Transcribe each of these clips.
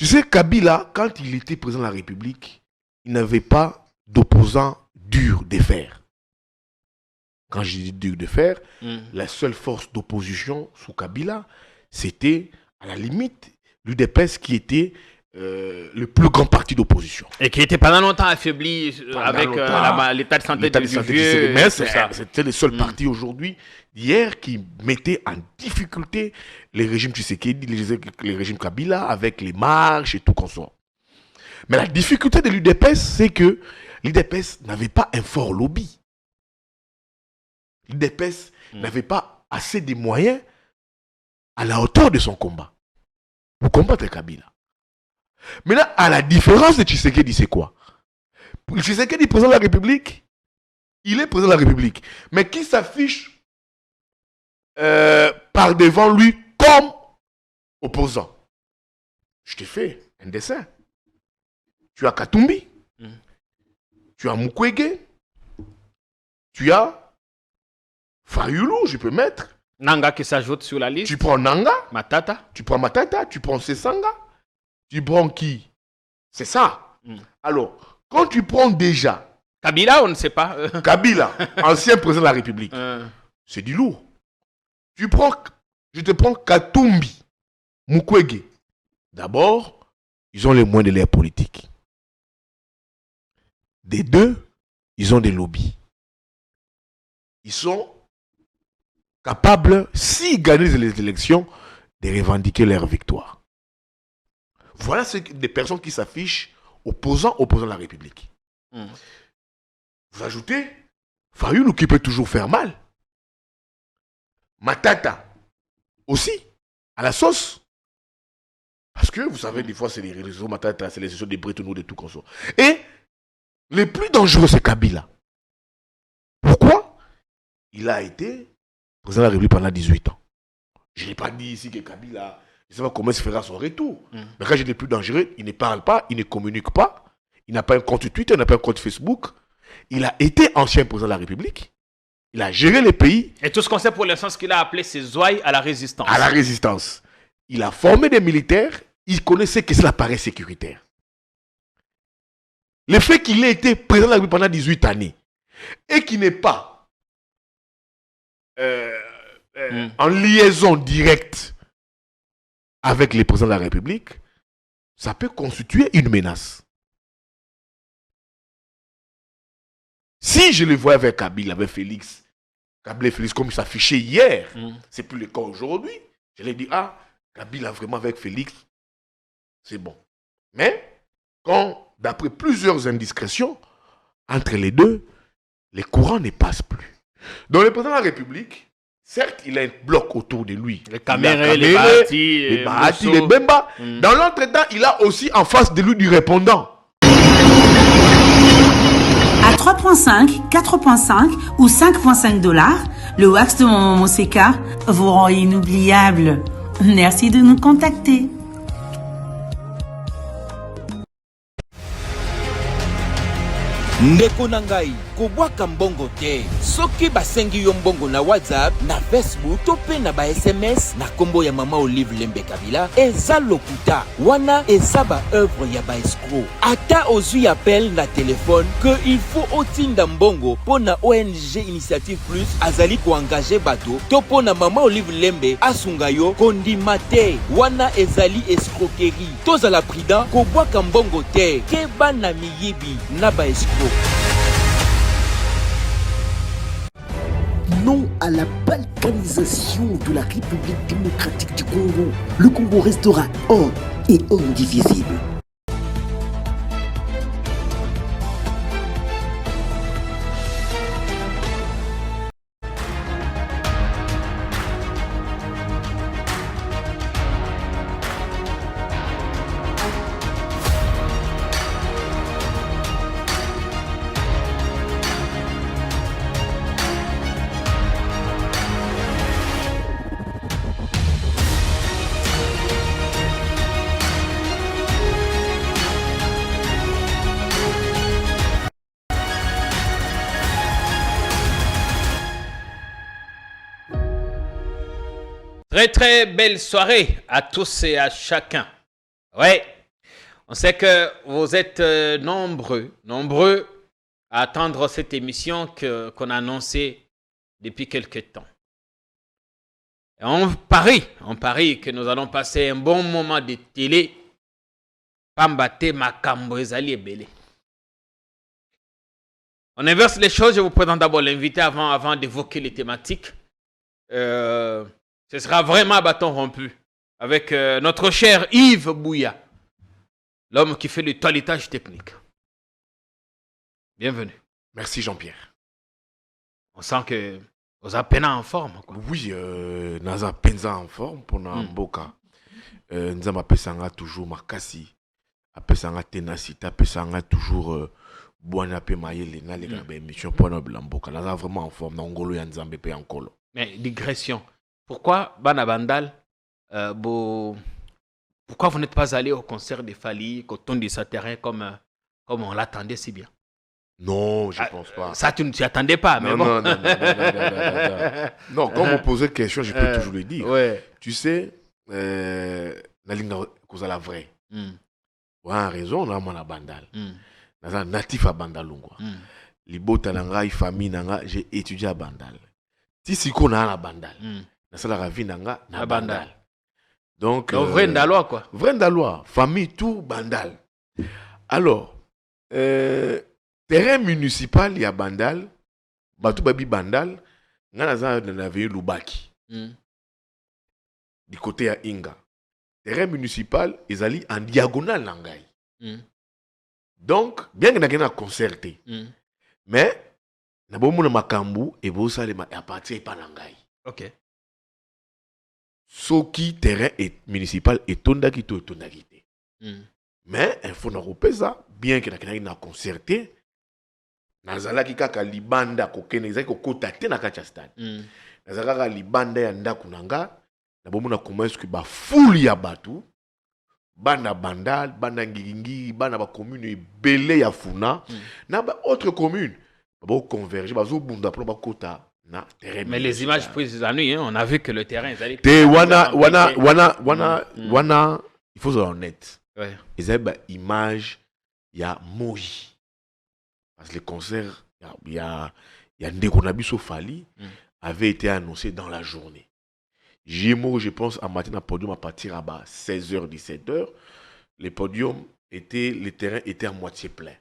Tu sais, Kabila, quand il était président de la République, il n'avait pas d'opposant dur de fer. Quand je dis dur de fer, la seule force d'opposition sous Kabila, c'était à la limite l'UDPS qui était le plus grand parti d'opposition. Et qui était pendant longtemps affaibli avec l'état de santé du vieux. Mais c'était le seul parti aujourd'hui, hier, qui mettait en difficulté les régimes Tshisekedi, les régimes Kabila, avec les marches et tout qu'on sort. Mais la difficulté de l'UDPS, c'est que l'UDPS n'avait pas un fort lobby. L'UDPS n'avait pas assez de moyens à la hauteur de son combat pour combattre Kabila. Maintenant, à la différence de Tshisekedi, c'est quoi? Tshisekedi, président de la République, il est président de la République, mais qui s'affiche par devant lui comme opposant. Je t'ai fait un dessin. Tu as Katumbi, tu as Mukwege, tu as Fayulu, je peux mettre. Nanga qui s'ajoute sur la liste. Tu prends Nanga, Matata. Tu prends Matata, tu prends Sesanga, tu prends qui? C'est ça. Alors, quand tu prends déjà Kabila, on ne sait pas. Kabila, ancien président de la République, c'est du lourd. Je te prends Katumbi, Mukwege. D'abord, ils ont les moyens de l'air politique. Des deux, ils ont des lobbies. Ils sont capables, s'ils gagnent les élections, de revendiquer leur victoire. Voilà des personnes qui s'affichent opposants au président de la République. Vous ajoutez Fayulu qui peut toujours faire mal. Matata aussi, à la sauce. Parce que vous savez, des fois, c'est les réseaux Matata, c'est les réseaux des Bretons, de tout comme ça. Et le plus dangereux, c'est Kabila. Pourquoi? Il a été président de la République pendant 18 ans. Je n'ai pas dit ici que Kabila, je ne sais pas comment il se fera son retour. Mais quand je dis le plus dangereux, il ne parle pas, il ne communique pas, il n'a pas un compte Twitter, il n'a pas un compte Facebook. Il a été ancien président de la République. Il a géré le pays. Et tout ce qu'on sait pour l'instant, ce qu'il a appelé ses ouailles à la résistance. À la résistance. Il a formé des militaires, il connaissait que c'est l'appareil sécuritaire. Le fait qu'il ait été président de la République pendant 18 années et qu'il n'est pas en liaison directe avec les présidents de la République, ça peut constituer une menace. Si je le vois avec Kabila, avec Félix, Kabila et Félix, comme il s'affichait hier, c'est plus le cas aujourd'hui, je l'ai dit, Kabila vraiment avec Félix, c'est bon. Mais, quand, d'après plusieurs indiscrétions, entre les deux, les courants ne passent plus. Donc, le président de la République, certes, il a un bloc autour de lui. Les Kamere, les Bahati, les Bemba. Dans l'autre temps, il a aussi en face de lui du répondant. À 3,5, 4,5 ou 5,5 $, le wax de Maman Moseka vous rend inoubliable. Merci de nous contacter. Ndeko nangai, kobwaka mbongo te. Soki basengi yo mbongo na WhatsApp, na Facebook, to pe na ba SMS, na kombo ya Mama Olive Lembe Kabila, eza lokuta. Wana eza ba œuvre ya ba escroc. Ata ozui appel na téléphone que il faut otinda mbongo po na ONG Initiative Plus azali ko engager bato, to po na Mama Olive Lembe asunga yo kondima te. Wana ezali escroquerie. Tozala prudent, kobwaka mbongo te. Keba na miyibi na ba escroc. Non à la balkanisation de la République démocratique du Congo. Le Congo restera un et indivisible. Très très belle soirée à tous et à chacun. Ouais, On sait que vous êtes nombreux à attendre cette émission qu'on a annoncée depuis quelques temps. Et on parie que nous allons passer un bon moment de télé. Pambate makambo ezali ebele. On inverse les choses. Je vous présente d'abord l'invité avant d'évoquer les thématiques. Ce sera vraiment à bâton rompu avec notre cher Yves Bouya, l'homme qui fait le toilettage technique. Bienvenue. Merci Jean-Pierre. On sent que vous êtes peine en forme. Quoi. Oui, nous avons peine en forme pour Mboka. Nous avons toujours Makasi. Apesanga ténacité, apesanga toujours Boana pe mayele na les émission pour nous Mboka. Nous avons vraiment en forme. Nangolo ya Nzambe pe ankolo. Mais digression. Pourquoi Bana Bandal pourquoi vous n'êtes pas allé au concert de Fali, au ton de sa terrain comme on l'attendait si bien? Non, je ne pense pas. Ça, tu ne t'y attendais pas, mais bon. Non, quand on me posait une question, je peux toujours le dire. Ouais. Tu sais, la ligne cause la vraie. On a raison, on a mon Bandal. On a natif à Bandalungwa. Libota nanga, famille nanga, j'ai étudié à Bandal. Si si qu'on a la Bandal, na sala ravi nanga na Bandal. Donc vrai Ndalois quoi. Vrai Ndalois, famille tout Bandal. Alors, terrain municipal il y a Bandal, Batou Babi Bandal, ngana na venu Lubaki. Du côté à Inga. Terrain municipal, ils allaient en diagonale nangai. Donc, bien que nous concerté, mais nous avons makambu et vous allez appartenir pas nangai. OK. Soki terrain municipal et tondaki to tondaki. Mais il faut nous ça, bien que nous avons concerté, nous avons kaka libanda kokene ezaki kokota te na kati ya stade. Nous avons libanda ya ndaku nanga. Na bomona comment est-ce que ba foule ya batu bana Bandal bana ngingi bana ba commune belé ya funa na ba autre commune ba converger ba zo bunda pour ba kota na terrain. Mais les images prises la nuit, on a vu que le terrain est allé te wana il faut être honnête. Ouais. Ils avaient ba image ya Moji parce que le concert il y a Ndeko Nabiso Fali avait été annoncé dans la journée. Je pense, à matin, à podium à partir à 16h, 17h. Le terrain était à moitié plein.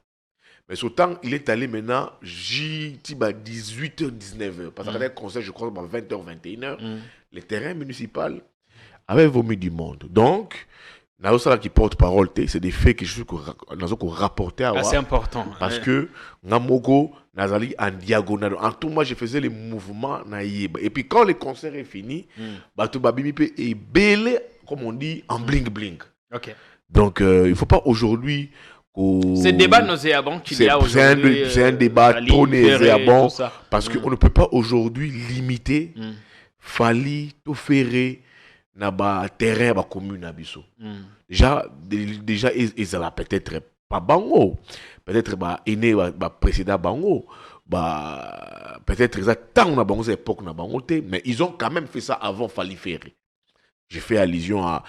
Mais ce temps, il est allé maintenant, 18h, 19h. Parce que le concert, je crois, à 20h, 21h. Le terrain municipal avait vomi du monde. Donc, Naosala qui porte parole, c'est des faits que je suis rapporté à c'est important. Parce que Namoko, Nazali en diagonale. En tout, moi, je faisais les mouvements naïbs. Et puis, quand le concert est fini, Batou Babimi est belé, comme on dit, en bling-bling. OK. Donc, il ne faut pas aujourd'hui. C'est débat nauséabond qu'il y a aujourd'hui. C'est un débat trop nauséabond. Parce qu'on ne peut pas aujourd'hui limiter Fali, Toféré, na terrain ba commune abiso. Déjà ils avaient peut-être pas bango, peut-être ba aîné ba précédent bango, ba peut-être ils attendent na bango époque na bango té, mais ils ont quand même fait ça avant Fali Ferré. J'ai fait allusion à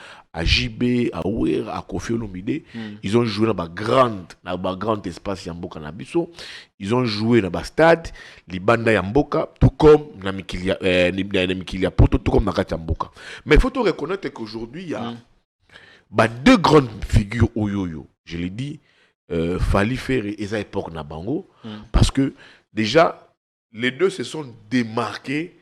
JB, à Ouer, à Kofi Olomide. Ils ont joué dans un grand espace Yamboka Nabiso. Ils ont joué dans un stade, Libanda Yamboka, tout comme Namikilia Poto, tout comme Nakati Yamboka. Mais il faut reconnaître qu'aujourd'hui, il y a deux grandes figures Oyoyo. Je l'ai dit, Fali Ferré et sa époque Nabango. Parce que déjà, les deux se sont démarqués.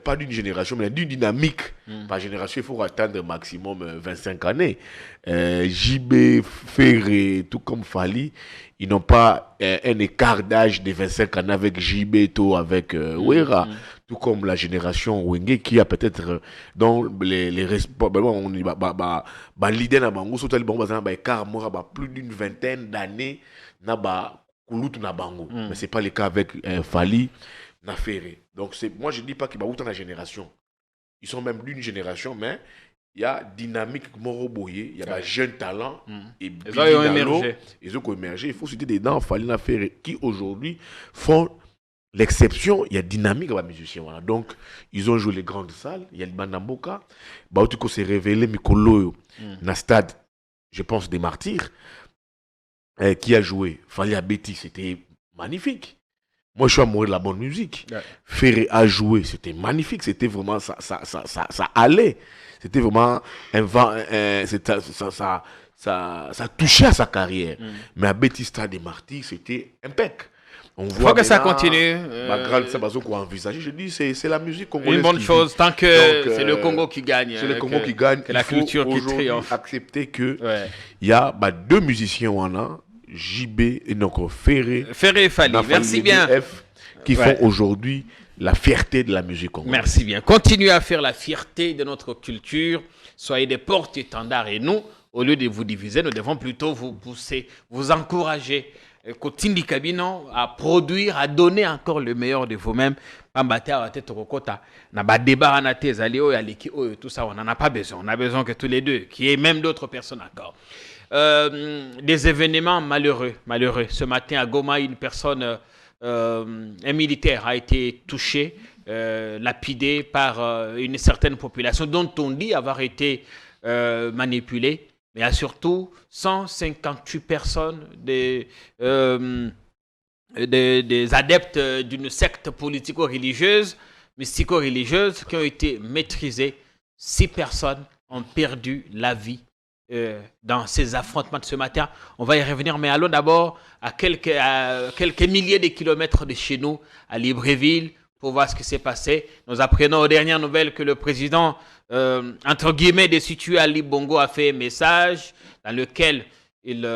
Pas d'une génération, mais d'une dynamique. Par génération, il faut attendre maximum 25 années. JB, Ferré, tout comme Fali, ils n'ont pas un écart d'âge de 25 années avec JB, tout avec Ouera. Tout comme la génération Wenge qui a peut-être dans les responsables, on dit, l'idée n'a pas plus d'une vingtaine d'années, n'a pas mais c'est pas le cas avec Fali. Ferré. Donc moi je ne dis pas qu'il y a autant de génération. Ils sont même d'une génération, mais il y a dynamique Moroboye, il y a des jeunes talents et ils ont émergé. Ils ont émergé. Il faut citer des dents Falina Ferré qui aujourd'hui font l'exception. Il y a dynamique à les musiciens. Voilà. Donc ils ont joué les grandes salles. Il y a le Bandamboka. Bautiko s'est révélé Mikolo na stade je pense, des martyrs, qui a joué Fally Abeti, c'était magnifique. Moi, je suis amoureux de la bonne musique. Ouais. Ferré a joué, c'était magnifique. C'était vraiment, ça allait. C'était vraiment ça touchait à sa carrière. Mais à Baptista des Martyrs, c'était impec. On voit faut que ça maintenant, continue. Grâce à Bazo qu'on a envisagé, je dis c'est la musique congolaise. Une bonne qui chose, vit. tant que Donc, c'est le Congo qui gagne. C'est le Congo qui gagne. Que la Il faut culture qui aujourd'hui triomphe. accepter que Ouais. il y a deux musiciens on a, JB et donc Ferré. Ferré et Fally, merci bien. Qui Ouais. font aujourd'hui la fierté de la musique congolaise. Merci bien. Continuez à faire la fierté de notre culture. Soyez des porte-étendards. Et nous, au lieu de vous diviser, nous devons plutôt vous pousser, vous encourager. Kotindi Kabino à produire, à donner encore le meilleur de vous-même. Tout ça, on n'en a pas besoin. On a besoin que tous les deux, qu'il y ait même d'autres personnes encore. Des événements malheureux. Ce matin à Goma, une personne, un militaire a été touché, lapidé par une certaine population dont on dit avoir été manipulée. Mais il y a surtout 158 personnes, des adeptes d'une secte politico-religieuse, mystico-religieuse, qui ont été maîtrisés. 6 personnes ont perdu la vie dans ces affrontements de ce matin. On va y revenir, mais allons d'abord à quelques milliers de kilomètres de chez nous, à Libreville, pour voir ce qui s'est passé. Nous apprenons aux dernières nouvelles que le président, entre guillemets, destitué Ali Bongo a fait un message dans lequel il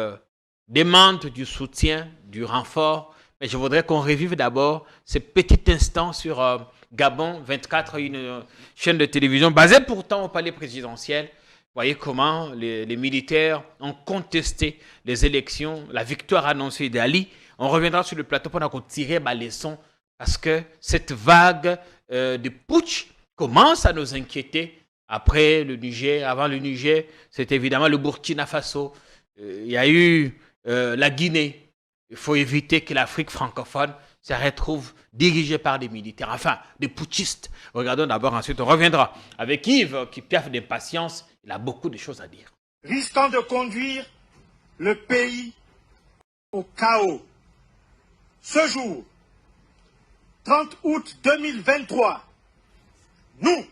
demande du soutien, du renfort. Mais je voudrais qu'on revive d'abord ce petit instant sur Gabon 24, une chaîne de télévision basée pourtant au palais présidentiel. Vous voyez comment les militaires ont contesté les élections, la victoire annoncée d'Ali. On reviendra sur le plateau pour tirer ma leçon. Parce que cette vague de putsch commence à nous inquiéter. Après le Niger, avant le Niger, c'est évidemment le Burkina Faso. Il y a eu la Guinée. Il faut éviter que l'Afrique francophone se retrouve dirigée par des militaires, enfin des putschistes. Regardons d'abord, ensuite on reviendra avec Yves qui piaffe d'impatience. Il a beaucoup de choses à dire. Risquant de conduire le pays au chaos. Ce jour, 30 août 2023, nous,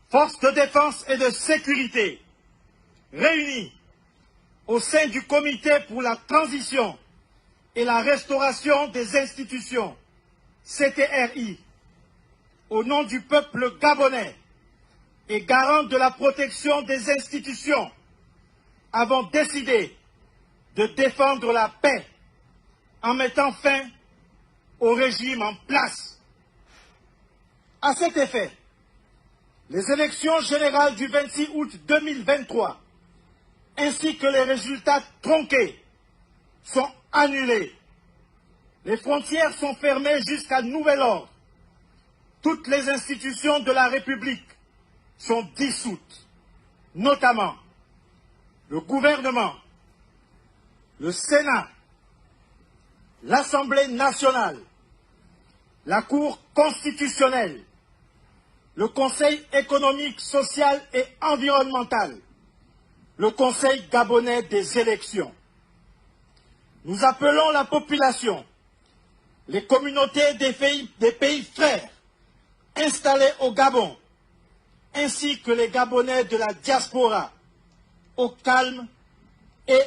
forces de défense et de sécurité, réunis au sein du Comité pour la transition et la restauration des institutions, CTRI, au nom du peuple gabonais et garant de la protection des institutions, avons décidé de défendre la paix en mettant fin au régime en place. À cet effet, les élections générales du 26 août 2023 ainsi que les résultats tronqués sont annulés. Les frontières sont fermées jusqu'à nouvel ordre. Toutes les institutions de la République sont dissoutes, notamment le gouvernement, le Sénat, l'Assemblée nationale, la Cour constitutionnelle, le Conseil économique, social et environnemental, le Conseil gabonais des élections. Nous appelons la population, les communautés des pays frères installés au Gabon, ainsi que les Gabonais de la diaspora, au calme et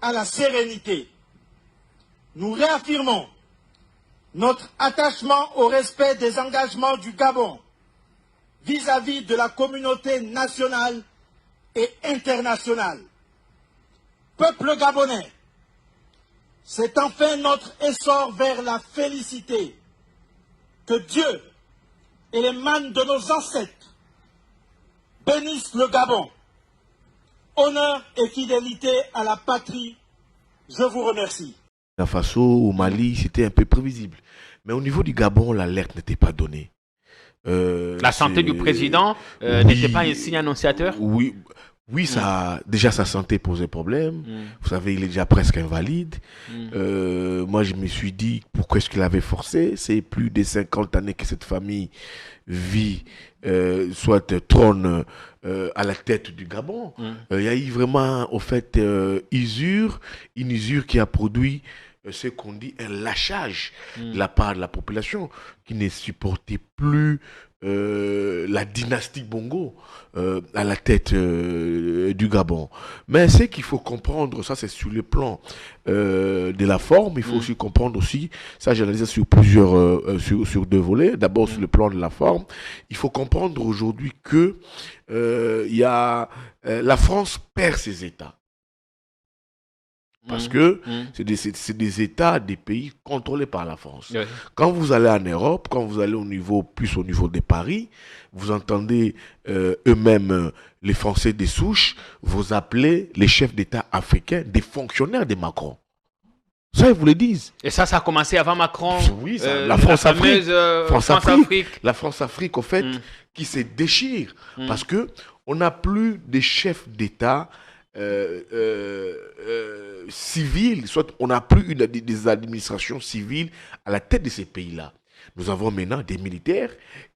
à la sérénité. Nous réaffirmons notre attachement au respect des engagements du Gabon vis-à-vis de la communauté nationale et internationale. Peuple gabonais, c'est enfin notre essor vers la félicité. Que Dieu et les mânes de nos ancêtres bénissent le Gabon. Honneur et fidélité à la patrie, je vous remercie. La Faso, au Mali, c'était un peu prévisible. Mais au niveau du Gabon, l'alerte n'était pas donnée. La santé du président n'était pas un signe annonciateur? Oui, déjà sa santé posait problème. Vous savez, il est déjà presque invalide. Moi, je me suis dit, pourquoi est-ce qu'il avait forcé? C'est plus de 50 années que cette famille vit, soit trône à la tête du Gabon. Il y a eu vraiment, au fait, une usure qui a produit ce qu'on dit un lâchage de la part de la population qui ne supportait plus la dynastie Bongo à la tête du Gabon. Mais ce qu'il faut comprendre, ça c'est sur le plan de la forme, il faut aussi comprendre aussi, ça j'ai analysé sur plusieurs, sur deux volets. D'abord sur le plan de la forme, il faut comprendre aujourd'hui que la France perd ses États. Parce que c'est des États, des pays contrôlés par la France. Ouais. Quand vous allez en Europe, quand vous allez plus au niveau de Paris, vous entendez eux-mêmes, les Français des souches, vous appelez les chefs d'État africains des fonctionnaires de Macron. Ça, ils vous le disent. Et ça a commencé avant Macron. Oui, ça, la France-Afrique. La France-Afrique, au fait, qui se déchire. Parce que on n'a plus de chefs d'État civils, soit on n'a plus des administrations civiles à la tête de ces pays-là. Nous avons maintenant des militaires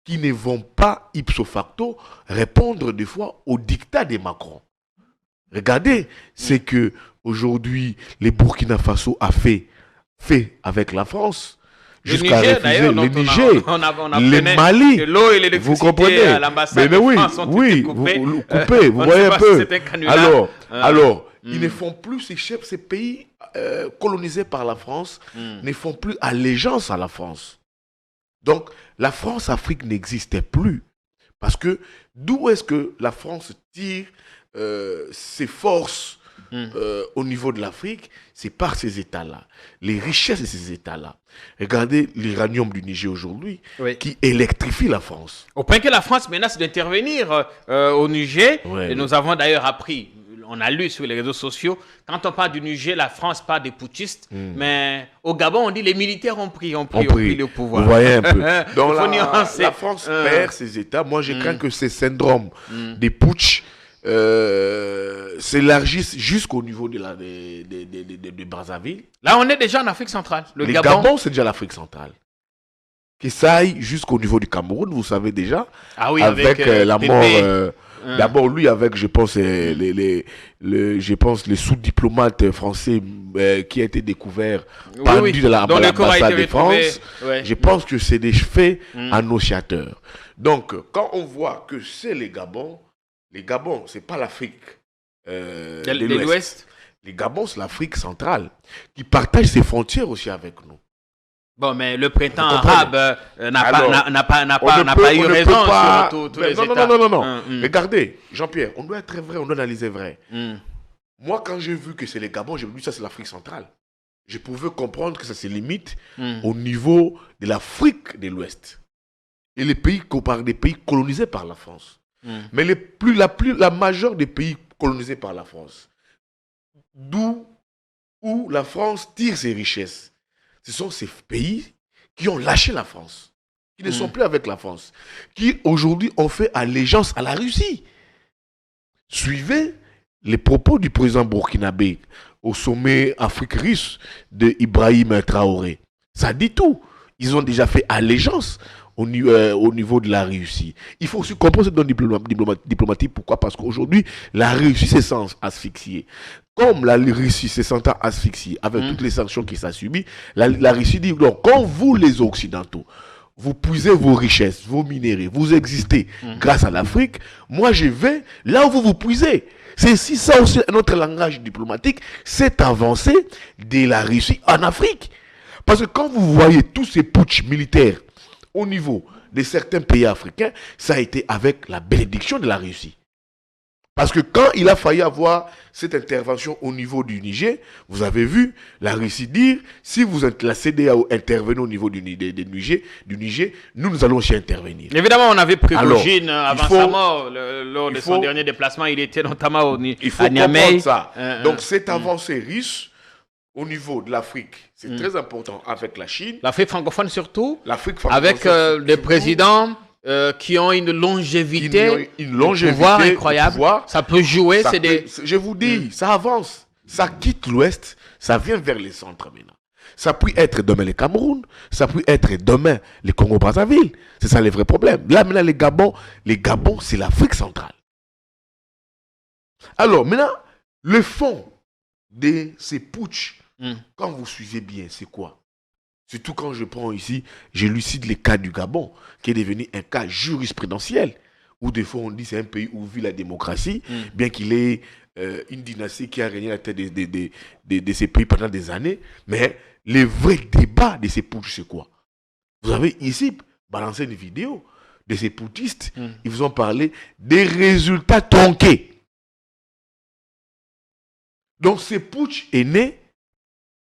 qui ne vont pas ipso facto répondre des fois au dictat de Macron. Regardez ce que aujourd'hui les Burkina Faso a fait avec la France. Jusqu'à refuser le Niger, le Mali, l'eau et l'électricité vous comprenez, à l'ambassade de France ont été coupées. Vous coupez, vous voyez un peu. Alors, ils ne font plus, ces pays colonisés par la France, ne font plus allégeance à la France. Donc, la France-Afrique n'existait plus. Parce que d'où est-ce que la France tire ses forces au niveau de l'Afrique? C'est par ces États-là, les richesses de ces États-là. Regardez l'uranium du Niger aujourd'hui, qui électrifie la France. Au point que la France menace d'intervenir au Niger. Et nous avons d'ailleurs appris, on a lu sur les réseaux sociaux, quand on parle du Niger, la France parle des putschistes, mais au Gabon, on dit les militaires ont pris le pouvoir. Vous voyez un peu. Donc la France perd ses États. Moi, je crains que ces syndromes des putsch s'élargissent jusqu'au niveau de Brazzaville. Là, on est déjà en Afrique centrale. Le Gabon, c'est déjà l'Afrique centrale. Qui s'aille jusqu'au niveau du Cameroun, vous savez déjà. Ah oui, avec la mort. D'abord, lui, avec, je pense, les sous-diplomates français qui a été découvert pendus de l'ambassade de France. Je pense que c'est des faits annonciateurs. Donc, quand on voit que c'est les Gabons, ce n'est pas l'Afrique de l'Ouest. Les Gabons, c'est l'Afrique centrale, qui partage ses frontières aussi avec nous. Bon, mais le printemps arabe n'a pas eu raison sur tous les États. Non. Regardez, Jean-Pierre, on doit être vrai, on doit analyser vrai. Moi, quand j'ai vu que c'est les Gabons, j'ai vu que ça c'est l'Afrique centrale. Je pouvais comprendre que ça se limite au niveau de l'Afrique de l'Ouest. Et les pays colonisés par la France. Mais la majeure des pays colonisés par la France, où la France tire ses richesses, ce sont ces pays qui ont lâché la France, qui ne sont plus avec la France, qui aujourd'hui ont fait allégeance à la Russie. Suivez les propos du président burkinabé au sommet Afrique russe de Ibrahim Traoré. Ça dit tout. Ils ont déjà fait allégeance au niveau de la Russie. Il faut aussi comprendre cette donne diplomatique. Pourquoi? Parce qu'aujourd'hui, la Russie se sent asphyxiée. Comme la Russie se sent asphyxiée avec toutes les sanctions qu'il a subies, la Russie dit, donc, quand vous, les Occidentaux, vous puisez vos richesses, vos minéraux, vous existez grâce à l'Afrique, moi je vais là où vous puisez. C'est ça aussi notre langage diplomatique, cette avancée de la Russie en Afrique. Parce que quand vous voyez tous ces putschs militaires au niveau de certains pays africains, ça a été avec la bénédiction de la Russie. Parce que quand il a failli avoir cette intervention au niveau du Niger, vous avez vu la Russie dire, si vous êtes la CEDEAO intervenez au niveau du Niger, nous allons aussi intervenir. Évidemment, on avait Prigojine avant sa mort, lors de son dernier déplacement, il était notamment à Niamey. Il faut comprendre ça. Donc cette avancée russe au niveau de l'Afrique, c'est très important avec la Chine. L'Afrique francophone surtout, avec des présidents qui ont une longévité, pouvoir incroyable. Ça peut jouer. Je vous dis, ça avance. Ça quitte l'Ouest, ça vient vers les centres maintenant. Ça peut être demain le Cameroun, ça peut être demain le Congo-Brazzaville. C'est ça le vrai problème. Là maintenant, les Gabons c'est l'Afrique centrale. Alors, maintenant, le fond de ces putsch, quand vous suivez bien, c'est quoi? Surtout quand je prends ici, j'élucide le cas du Gabon, qui est devenu un cas jurisprudentiel, où des fois on dit c'est un pays où vit la démocratie, bien qu'il ait une dynastie qui a régné à la tête de ces pays pendant des années. Mais le vrai débat de ces putsch, c'est quoi? Vous avez ici balancé une vidéo de ces putschistes, ils vous ont parlé des résultats tronqués. Donc ce putsch est né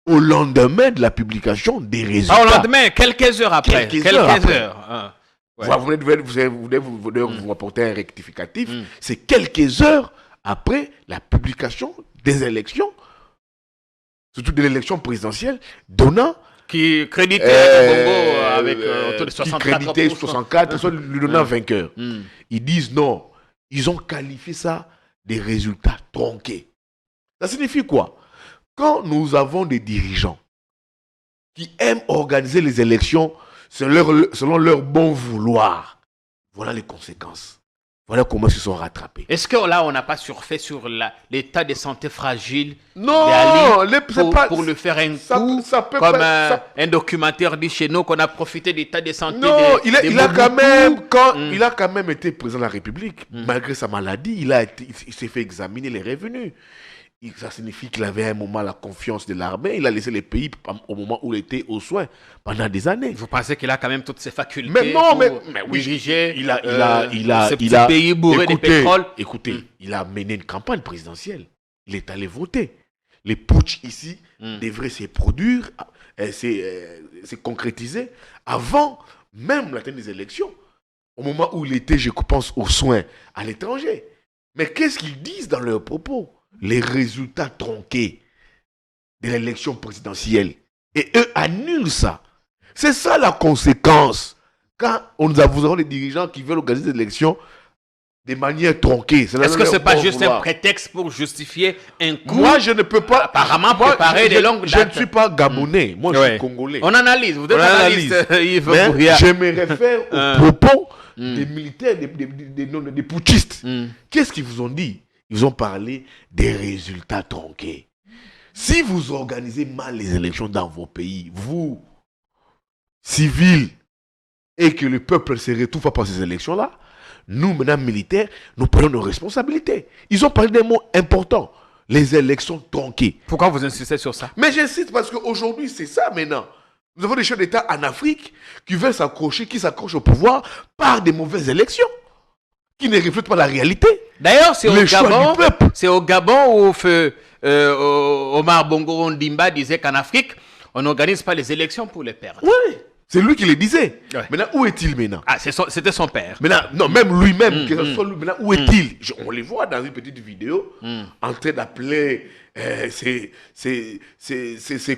au lendemain de la publication des résultats. Au lendemain, quelques heures après. Quelques heures. Ah, ouais. Vous devez vous apporter un rectificatif. C'est quelques heures après la publication des élections, surtout de l'élection présidentielle, donnant... Qui créditait Bongo avec autour de 64%. Qui créditait 64%, lui donnant vainqueur. Ils disent non. Ils ont qualifié ça des résultats tronqués. Ça signifie quoi? Quand nous avons des dirigeants qui aiment organiser les élections selon leur bon vouloir, voilà les conséquences. Voilà comment ils se sont rattrapés. Est-ce que là, on n'a pas surfait sur l'état de santé fragile non, pour le faire un coup, comme un documentaire dit chez nous qu'on a profité de l'état de santé. Non, il a quand même été président de la République. Malgré sa maladie, il s'est fait examiner les revenus. Ça signifie qu'il avait à un moment la confiance de l'armée. Il a laissé les pays au moment où il était aux soins pendant des années. Vous pensez qu'il a quand même toutes ses facultés mais oui, diriger ce petit pays bourré de pétrole. Écoutez, il a mené une campagne présidentielle. Il est allé voter. Les putsch ici devraient se produire, se concrétiser avant même la tenue des élections. Au moment où il était, je pense, aux soins à l'étranger. Mais qu'est-ce qu'ils disent dans leurs propos? Les résultats tronqués de l'élection présidentielle. Et eux annulent ça. C'est ça la conséquence. Quand vous avons des dirigeants qui veulent organiser des élections de manière tronquée. Est-ce que ce n'est pas juste un prétexte pour justifier un coup? Moi, je ne peux pas... Apparemment préparer des longues dates. Je ne suis pas gabonais. Moi, je suis congolais. On analyse. Vous êtes analyste, Yves Bourriat. Je me réfère aux propos des militaires, des putschistes. Qu'est-ce qu'ils vous ont dit? Ils ont parlé des résultats tronqués. Si vous organisez mal les élections dans vos pays, vous, civils, et que le peuple se retrouve par ces élections-là, nous, maintenant, militaires, nous prenons nos responsabilités. Ils ont parlé des mots importants. Les élections tronquées. Pourquoi vous insistez sur ça? Mais j'insiste parce qu'aujourd'hui, c'est ça maintenant. Nous avons des chefs d'État en Afrique qui veulent s'accrocher, qui s'accrochent au pouvoir par des mauvaises élections, qui ne reflètent pas la réalité. D'ailleurs, c'est au Gabon où Omar Bongo Ondimba disait qu'en Afrique, on n'organise pas les élections pour les perdre. Oui, c'est lui qui le disait. Ouais. Maintenant, où est-il maintenant? Ah, c'était son père. Maintenant, non, même lui-même, maintenant, où est-il? On les voit dans une petite vidéo en train d'appeler ses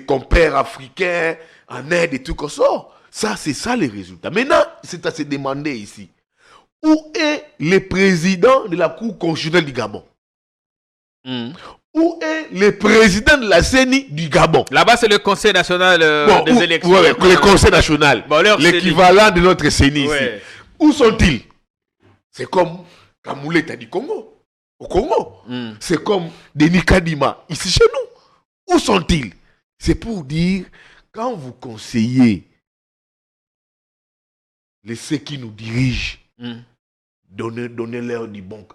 compères africains en aide et tout comme ça. Ça, c'est ça les résultats. Maintenant, c'est à se demander ici. Où est le président de la Cour constitutionnelle du Gabon? Où est le président de la CENI du Gabon? Là-bas, c'est le Conseil national des élections. Oui, le Conseil national. L'équivalent de notre CENI ici. Où sont-ils? C'est comme Kamouleta du Congo. Au Congo. C'est comme Denis Kadima ici chez nous. Où sont-ils? C'est pour dire, quand vous conseillez ceux qui nous dirigent, donnez-leur des bons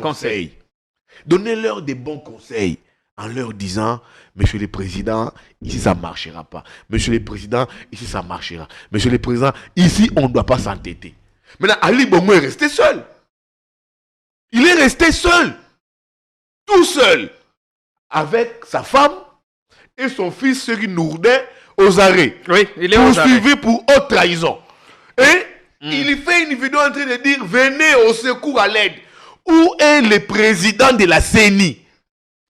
conseils. Donnez-leur des bons conseils en leur disant, Monsieur le Président, ici ça ne marchera pas. Monsieur le Président, ici ça marchera. Monsieur le Président, ici on ne doit pas s'entêter. Maintenant, Ali Bongo est resté seul. Il est resté seul. Tout seul. Avec sa femme et son fils Seri Nourdin aux arrêts. Oui, il est poursuivi pour haute trahison. Et il fait une vidéo en train de dire, venez au secours à l'aide. Où est le président de la CENI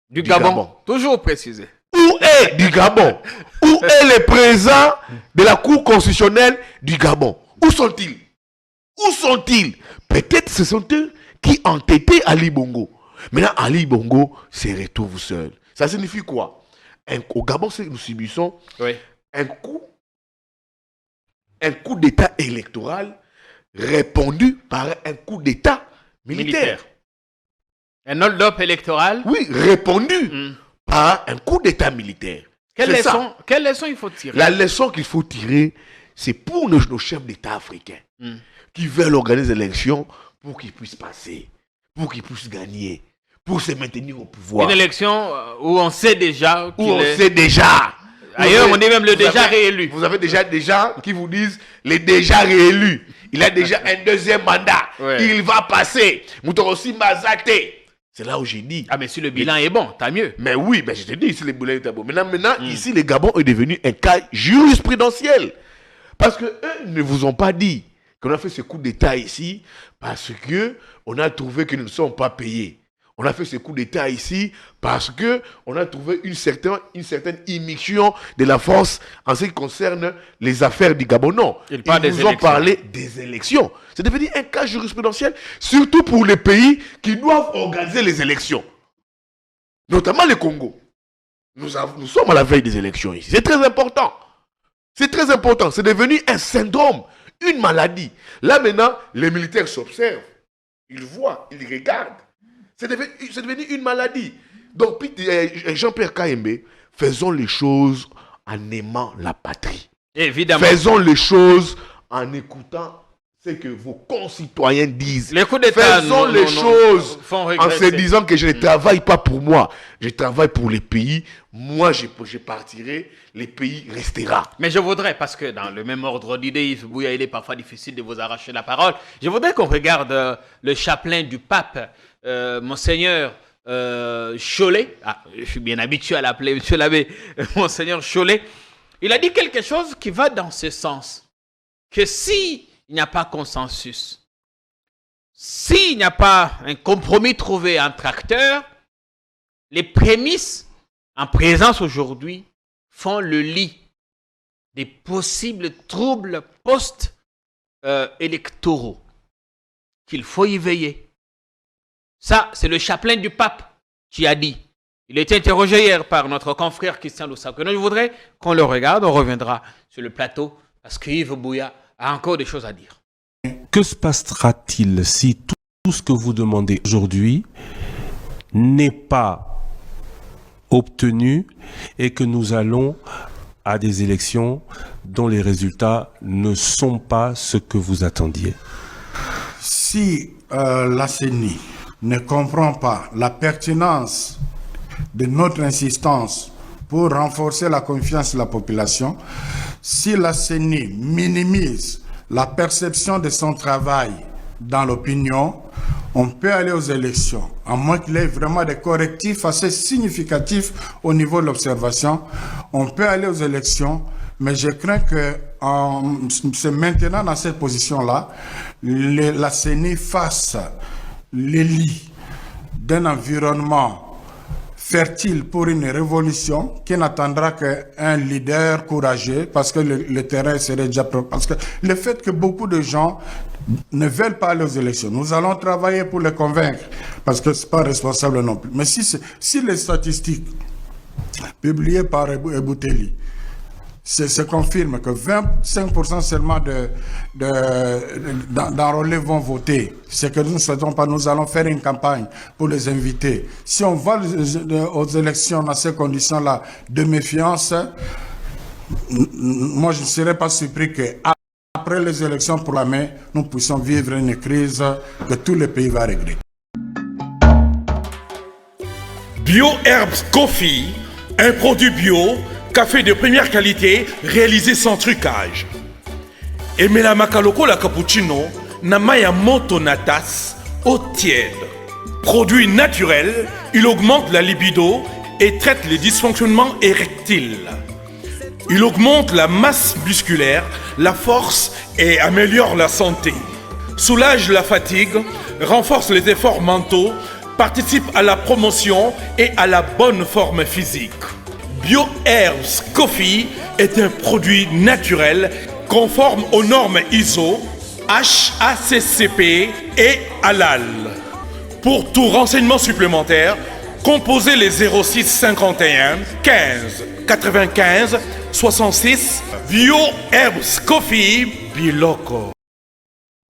du Gabon? Toujours précisé. Où est du Gabon? Où est le président de la Cour constitutionnelle du Gabon? Où sont-ils? Où sont-ils? Peut-être ce sont eux qui entêtaient Ali Bongo. Maintenant, Ali Bongo se retrouve seul. Ça signifie quoi? Au Gabon, nous subissons un coup d'État électoral répondu par un coup d'État militaire. Un hold-up électoral. Oui, répondu par un coup d'état militaire. Quelle C'est ça. leçon il faut tirer? La leçon qu'il faut tirer, c'est pour nos chefs d'État africains qui veulent organiser des élections pour qu'ils puissent passer, pour qu'ils puissent gagner, pour se maintenir au pouvoir. Une élection où on sait déjà où on sait déjà. Ailleurs, on dit même le déjà réélu. Vous avez déjà des gens qui vous disent les déjà réélus. Il a déjà un deuxième mandat. Ouais. Il va passer. Moutorosi Mazate. C'est là où j'ai dit. Ah, mais si le bilan est bon, tant mieux. Mais oui, je te dis, ici, les bilan est bon. Maintenant ici, le Gabon est devenu un cas jurisprudentiel. Parce qu'eux ne vous ont pas dit qu'on a fait ce coup d'État ici parce qu'on a trouvé que nous ne sommes pas payés. On a fait ce coup d'État ici parce qu'on a trouvé une certaine immixtion de la France en ce qui concerne les affaires du Gabon. Non, ils nous ont parlé des élections. C'est devenu un cas jurisprudentiel, surtout pour les pays qui doivent organiser les élections. Notamment le Congo. Nous sommes à la veille des élections ici. C'est très important. C'est très important. C'est devenu un syndrome, une maladie. Là maintenant, les militaires s'observent. Ils voient, ils regardent. C'est devenu une maladie. Donc, Jean-Pierre Kayembe, faisons les choses en aimant la patrie. Évidemment. Faisons les choses en écoutant ce que vos concitoyens disent. Les coups d'État, faisons les choses en se regresser. disant que je ne travaille pas pour moi. Je travaille pour les pays. Moi, je partirai. Les pays restera. Mais je voudrais, parce que dans le même ordre d'idées, Yves Bouya, il est parfois difficile de vous arracher la parole. Je voudrais qu'on regarde le chaplain du pape, Monseigneur Cholet. Ah, je suis bien habitué à l'appeler Monsieur l'abbé Monseigneur Cholet. Il a dit quelque chose qui va dans ce sens. Que si il n'y a pas consensus, s'il n'y a pas un compromis trouvé entre acteurs, les prémices en présence aujourd'hui font le lit des possibles troubles post-électoraux qu'il faut y veiller. Ça, c'est le chaplain du pape qui a dit. Il a été interrogé hier par notre confrère Christian Loussakeno. Je voudrais qu'on le regarde. On reviendra sur le plateau parce que Yves Bouya a encore des choses à dire. Que se passera-t-il si tout ce que vous demandez aujourd'hui n'est pas obtenu et que nous allons à des élections dont les résultats ne sont pas ce que vous attendiez? Si la CENI ne comprend pas la pertinence de notre insistance pour renforcer la confiance de la population, si la CENI minimise la perception de son travail dans l'opinion, on peut aller aux élections, à moins qu'il y ait vraiment des correctifs assez significatifs au niveau de l'observation. On peut aller aux élections, mais je crains que en se maintenant dans cette position-là, la CENI fasse l'élit d'un environnement fertile pour une révolution qui n'attendra qu'un leader courageux parce que le terrain serait déjà propre. Parce que le fait que beaucoup de gens ne veulent pas aller aux élections, nous allons travailler pour les convaincre parce que ce n'est pas responsable non plus. Mais si les statistiques publiées par Ebouteli se confirme que 25% seulement d'enrôlés vont voter. Ce que nous ne souhaitons pas, nous allons faire une campagne pour les inviter. Si on va aux élections dans ces conditions-là de méfiance, moi je ne serais pas surpris qu'après les élections pour la mai, nous puissions vivre une crise que tout le pays va régler. Bio Herbs Coffee, un produit bio, café de première qualité, réalisé sans trucage. Et la makaloko la cappuccino, namaya moto natas, eau tiède. Produit naturel, il augmente la libido et traite les dysfonctionnements érectiles. Il augmente la masse musculaire, la force et améliore la santé. Soulage la fatigue, renforce les efforts mentaux, participe à la promotion et à la bonne forme physique. Bio Herbs Coffee est un produit naturel conforme aux normes ISO, HACCP et Halal. Pour tout renseignement supplémentaire, composez les 06 51 15 95 66 Bio Herbs Coffee Biloko.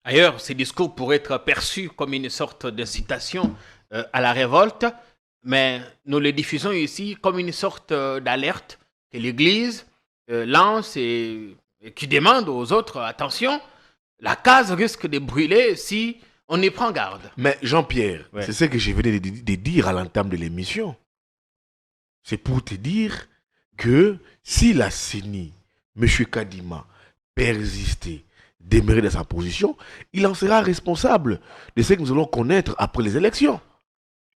Ailleurs, ces discours pourraient être perçus comme une sorte d'incitation à la révolte, mais nous le diffusons ici comme une sorte d'alerte que l'Église lance et qui demande aux autres, attention, la case risque de brûler si on y prend garde. Mais Jean-Pierre, c'est ce que je venais de dire à l'entame de l'émission. C'est pour te dire que si la CENI, M. Kadima, persistait, demeurait dans sa position, il en sera responsable de ce que nous allons connaître après les élections.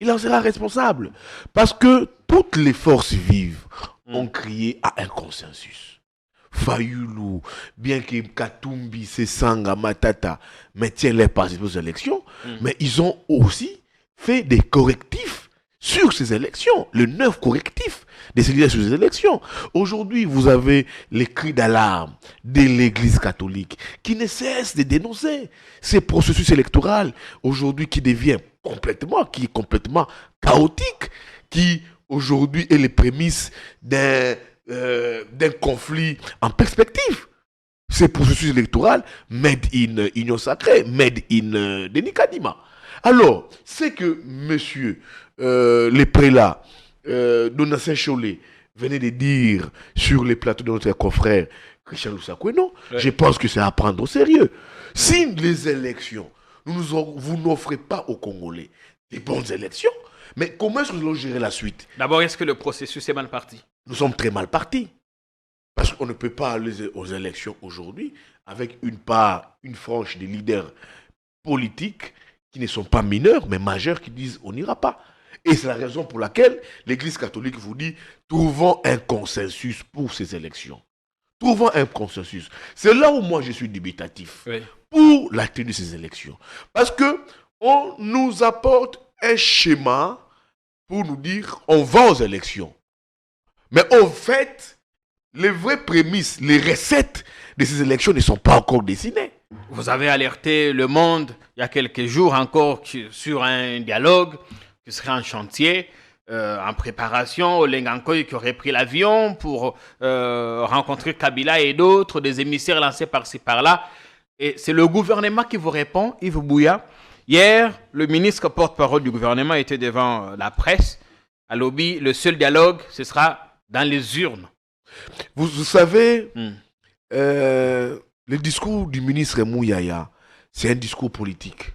Il en sera responsable. Parce que toutes les forces vives ont crié à un consensus. Fayoulou, bien que Katumbi, Sesanga, Matata maintiennent les participants aux élections, mais ils ont aussi fait des correctifs sur ces élections, le 9 correctifs de ces élections. Aujourd'hui, vous avez les cris d'alarme de l'Église catholique qui ne cesse de dénoncer ces processus électoraux aujourd'hui qui est complètement chaotique, qui aujourd'hui est les prémices d'un conflit en perspective. Ces processus électoraux made in Union Sacrée, made in Denis Kadima. Alors, c'est que monsieur les prélats Donatien Cholet venait de dire sur les plateaux de notre confrère Christian Lusakweno, je pense que c'est à prendre au sérieux. Si les élections, vous n'offrez pas aux Congolais des bonnes élections, mais comment est-ce que nous allons gérer la suite? D'abord, est-ce que le processus est mal parti? Nous sommes très mal partis. Parce qu'on ne peut pas aller aux élections aujourd'hui avec une frange des leaders politiques qui ne sont pas mineurs, mais majeurs, qui disent on n'ira pas. Et c'est la raison pour laquelle l'Église catholique vous dit trouvons un consensus pour ces élections. Trouvons un consensus. C'est là où moi je suis dubitatif pour la tenue de ces élections. Parce qu'on nous apporte un schéma pour nous dire on va aux élections. Mais en fait, les vraies prémices, les recettes de ces élections ne sont pas encore dessinées. Vous avez alerté le monde il y a quelques jours encore sur un dialogue qui serait en chantier, en préparation. Olengankoy qui aurait pris l'avion pour rencontrer Kabila et d'autres, des émissaires lancés par-ci par-là. Et c'est le gouvernement qui vous répond, Yves Bouya. Hier, le ministre porte-parole du gouvernement était devant la presse. À Lobby, le seul dialogue, ce sera dans les urnes. Vous savez, le discours du ministre Mouyaya, c'est un discours politique.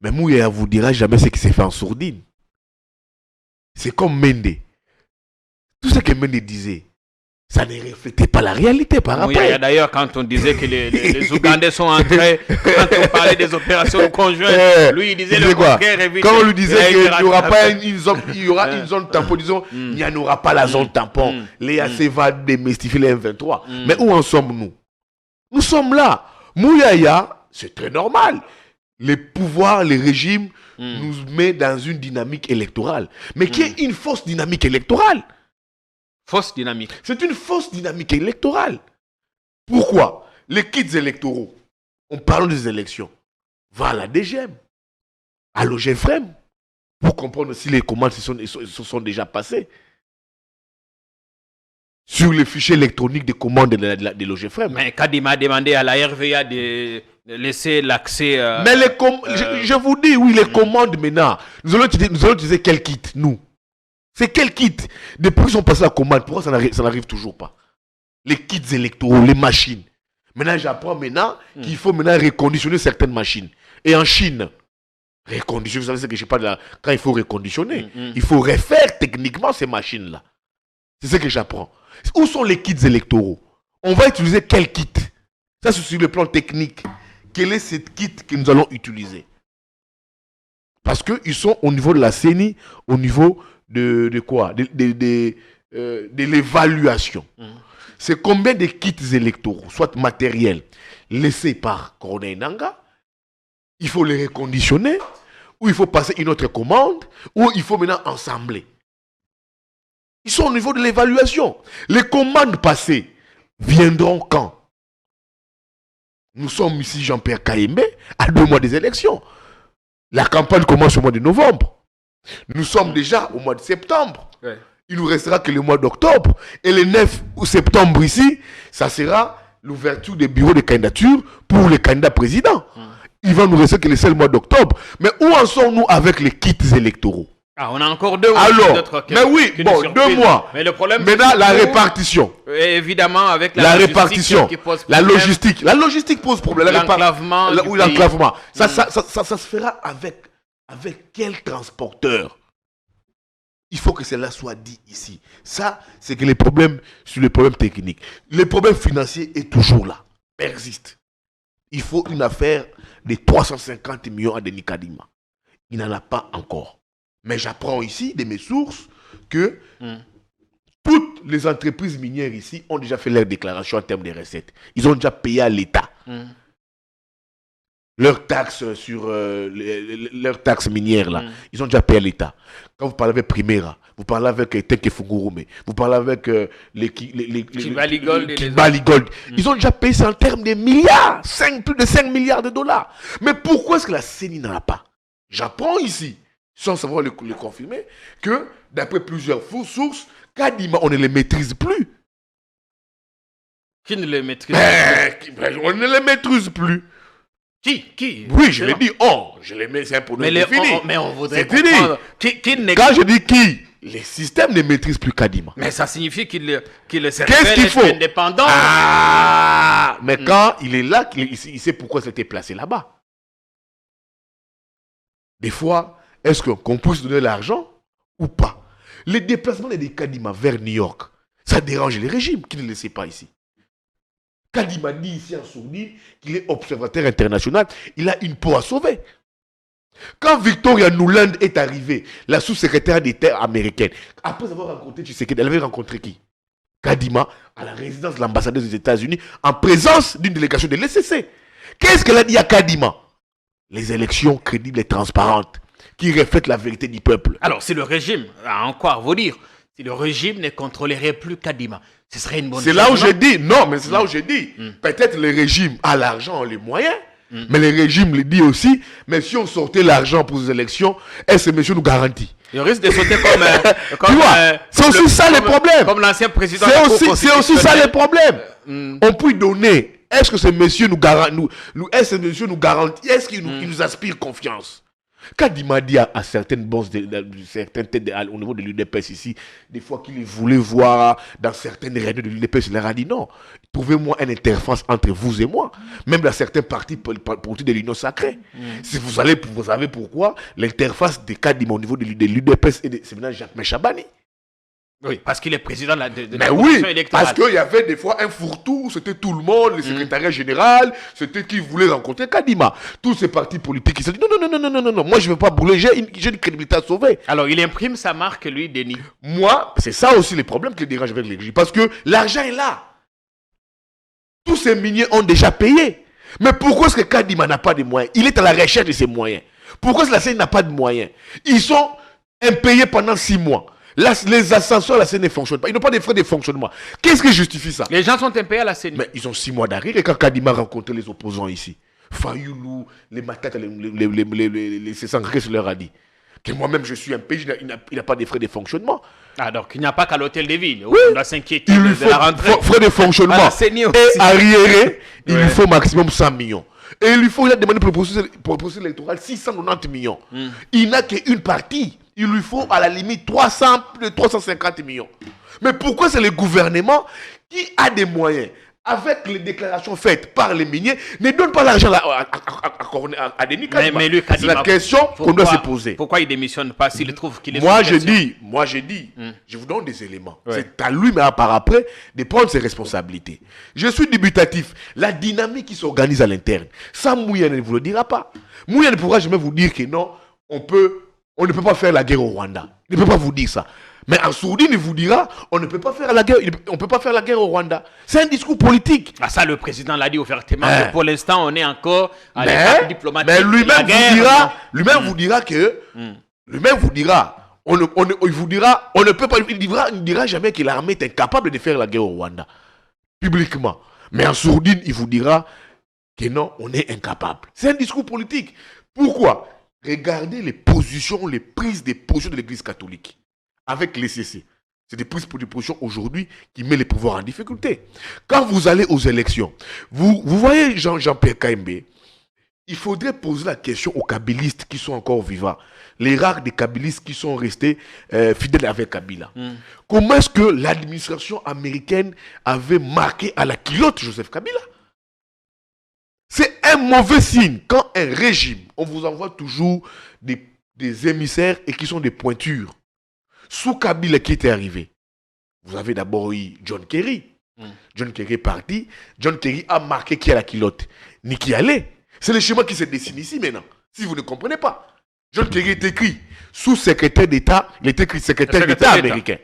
Mais Mouyaya vous dira jamais ce qui s'est fait en sourdine. C'est comme Mende. Tout ce que Mende disait, ça ne reflétait pas la réalité par rapport. D'ailleurs, quand on disait que les Ougandais sont entrés, quand on parlait des opérations conjointes, lui il disait le contraire. Quand on lui disait qu'il n'y aura pas une zone, il y aura une zone tampon, disons, il n'y en aura pas la zone tampon. L'EAC va démystifier les M23. Mais où en sommes-nous? Nous sommes là. Mouyaya, c'est très normal. Les pouvoirs, les régimes nous mettent dans une dynamique électorale. Mais qui est une fausse dynamique électorale. Fausse dynamique. C'est une fausse dynamique électorale. Pourquoi? Les kits électoraux, on parle des élections, va à la DGM, à l'OGFREM, pour comprendre si les commandes se sont déjà passées. Sur les fichiers électroniques des commandes de l'OGFREM. Mais Kadima a demandé à la RVA de laisser l'accès... Mais je vous dis, oui, les commandes maintenant, nous allons utiliser quel kit, nous? C'est quel kit? Depuis qu'ils ont passé la commande, pourquoi ça n'arrive toujours pas? Les kits électoraux, les machines. Maintenant, j'apprends qu'il faut maintenant reconditionner certaines machines. Et en Chine, reconditionner, vous savez ce que je parle là, quand il faut reconditionner, il faut refaire techniquement ces machines-là. C'est ce que j'apprends. Où sont les kits électoraux? On va utiliser quel kit? Ça, c'est sur le plan technique. Quel est ce kit que nous allons utiliser? Parce qu'ils sont au niveau de la CENI, au niveau de quoi? De l'évaluation. C'est combien de kits électoraux, soit matériels, laissés par Corneille Nangaa, il faut les reconditionner, ou il faut passer une autre commande, ou il faut maintenant ensembler. Ils sont au niveau de l'évaluation. Les commandes passées viendront quand? Nous sommes ici, Jean-Pierre Kayembe, à 2 mois des élections. La campagne commence au mois de novembre. Nous sommes déjà au mois de septembre. Il nous restera que le mois d'octobre. Et le 9 septembre ici, ça sera l'ouverture des bureaux de candidature pour les candidats présidents. Il va nous rester que le seul mois d'octobre. Mais où en sommes-nous avec les kits électoraux? On a encore 2 mois. Alors, mais oui, bon, 2 mois. Mais le problème, maintenant, la répartition. Évidemment, avec la répartition, la logistique. La logistique pose problème. L'enclavement. Oui, l'enclavement. Ça se fera avec quel transporteur? Il faut que cela soit dit ici. Ça, c'est que les problèmes sur les problèmes techniques. Les problèmes financiers est toujours là, persiste. Il faut une affaire de 350 millions à Denis Kadima. Il n'en a pas encore. Mais j'apprends ici de mes sources que toutes les entreprises minières ici ont déjà fait leur déclaration en termes de recettes. Ils ont déjà payé à l'État leurs taxes sur leurs taxes minières là. Ils ont déjà payé à l'État. Quand vous parlez avec Primera, vous parlez avec Tenke Fungurume, vous parlez avec les Kibali Gold. Ils ont déjà payé ça en termes de milliards, plus de 5 milliards de dollars. Mais pourquoi est-ce que la CENI n'en a pas? J'apprends ici, sans savoir le confirmer, que d'après plusieurs sources, Kadima, on ne les maîtrise plus. Qui ne les maîtrise plus? On ne les maîtrise plus. Qui? Oui, je l'ai dit. Je les mets, c'est un pronom défini. Mais on voudrait comprendre. Quand je dis qui, les systèmes ne maîtrisent plus Kadima. Mais ça signifie qu'il Qu'est-ce qu'il faut? Indépendant. Mais quand il est là, il sait pourquoi c'était placé là-bas. Des fois, est-ce qu'on puisse donner l'argent ou pas? Les déplacements de Kadima vers New York, ça dérange les régimes qui ne le laissent pas ici. Kadima dit ici en sourdine qu'il est observateur international, il a une peau à sauver. Quand Victoria Nuland est arrivée, la sous-secrétaire d'État américaine, après avoir rencontré Tshisekedi, elle avait rencontré qui? Kadima, à la résidence de l'ambassadeur des États-Unis, en présence d'une délégation de l'ECC. Qu'est-ce qu'elle a dit à Kadima? Les élections crédibles et transparentes, qui reflètent la vérité du peuple. Alors, si le régime, encore vous dire, si le régime ne contrôlerait plus Kadima, ce serait une bonne chose. C'est là où j'ai dit, non, mais c'est là où j'ai dit, peut-être le régime a l'argent, les moyens, mais le régime le dit aussi, mais si on sortait l'argent pour ces élections, est-ce que monsieur nous garantit? Il risque de sauter comme tu vois, c'est aussi ça le problème. Comme l'ancien président. C'est aussi ça le problème. On peut donner. Est-ce que ce monsieur nous garantit, est-ce qu'il nous aspire confiance? Kadima dit à certaines bosses, certaines têtes au niveau de l'UDPS ici, des fois qu'il voulait voir dans certaines réunions de l'UDPS, il leur a dit non, trouvez-moi une interface entre vous et moi, même dans certains partis politiques de l'Union sacrée. Si vous savez pourquoi l'interface de Kadima au niveau de l'UDPS c'est maintenant Jacques Méchabani. Oui, parce qu'il est président de la commission électorale. Parce qu'il y avait des fois un fourre-tout, c'était tout le monde, le secrétariat général, c'était qui voulait rencontrer Kadima. Tous ces partis politiques, ils se disent non, moi je ne veux pas brûler, j'ai une crédibilité à sauver. Alors il imprime sa marque, lui, Denis. Moi, c'est ça aussi les problèmes qui dérangent avec les régimes. Parce que l'argent est là. Tous ces miniers ont déjà payé. Mais pourquoi est-ce que Kadima n'a pas de moyens? Il est à la recherche de ses moyens. Pourquoi est-ce que la CENI n'a pas de moyens? Ils sont impayés pendant 6 mois. Les ascenseurs à la CENI ne fonctionnent pas. Ils n'ont pas de frais de fonctionnement. Qu'est-ce qui justifie ça? Les gens sont impayés à la CENI. Mais ils ont 6 mois d'arrêt. Et quand Kadima a rencontré les opposants ici, Fayoulou, les Matata, les Sessangrés leur a dit que moi-même je suis impayé, il n'a pas de frais de fonctionnement. Donc il n'y a pas qu'à l'hôtel de ville. Oui. On doit s'inquiéter de la rentrée. Frais de fonctionnement. Et arriéré, il lui faut maximum 100 millions. Et il lui faut, il a demandé pour le processus électoral 690 millions. Il n'a qu'une partie. Il lui faut à la limite 350 millions. Mais pourquoi c'est le gouvernement qui a des moyens, avec les déclarations faites par les miniers, ne donne pas l'argent à Denis Kadima? C'est la question qu'on doit se poser. Pourquoi il ne démissionne pas s'il trouve qu'il est Moi j'ai dit, je vous donne des éléments. C'est à lui, mais par après, de prendre ses responsabilités. Je suis dubitatif. La dynamique qui s'organise à l'interne, ça Mouya ne vous le dira pas. Mouya ne pourra jamais vous dire que non, on ne peut pas faire la guerre au Rwanda. Il ne peut pas vous dire ça. Mais en sourdine, il vous dira, on ne peut pas faire la guerre. On peut pas faire la guerre au Rwanda. C'est un discours politique. Ça, le président l'a dit ouvertement. Pour l'instant, on est encore à l'étape diplomatique. Mais lui-même vous dira que, lui-même vous dira, on ne peut pas. Il ne dira jamais que l'armée est incapable de faire la guerre au Rwanda publiquement. Mais en sourdine, il vous dira que non, on est incapable. C'est un discours politique. Pourquoi? Regardez les prises de position de l'Église catholique avec l'ECC. C'est des prises de position aujourd'hui qui mettent les pouvoirs en difficulté. Quand vous allez aux élections, vous voyez Jean-Pierre Kaembe, il faudrait poser la question aux kabylistes qui sont encore vivants. Les rares des kabylistes qui sont restés fidèles avec Kabila. Comment est-ce que l'administration américaine avait marqué à la culotte Joseph Kabila? C'est un mauvais signe quand un régime, on vous envoie toujours des émissaires et qui sont des pointures. Sous Kabila qui était arrivé, vous avez d'abord eu John Kerry. John Kerry est parti. John Kerry a marqué qui a la culotte? Nikki Haley. C'est le schéma qui se dessine ici maintenant. Si vous ne comprenez pas. John Kerry est écrit sous-secrétaire d'État. Il est écrit secrétaire d'État américain.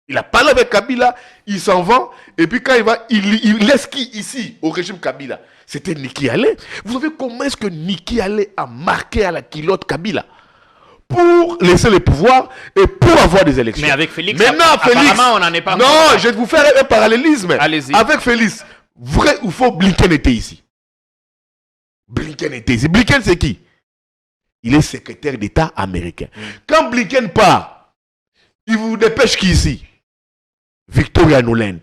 Il a parlé avec Kabila, il s'en va, et puis quand il va, il laisse qui ici, au régime Kabila? C'était Nikki Haley. Vous savez comment est-ce que Nikki Haley a marqué à la culotte Kabila pour laisser le pouvoir et pour avoir des élections? Mais avec Félix, maintenant, apparemment, on n'en est pas. Non, je vais vous faire un parallélisme. Allez-y. Avec Félix, vrai ou faux, Blinken était ici. Blinken était ici. Blinken, c'est qui? Il est secrétaire d'État américain. Quand Blinken part, il vous dépêche qui ici? Victoria Nuland,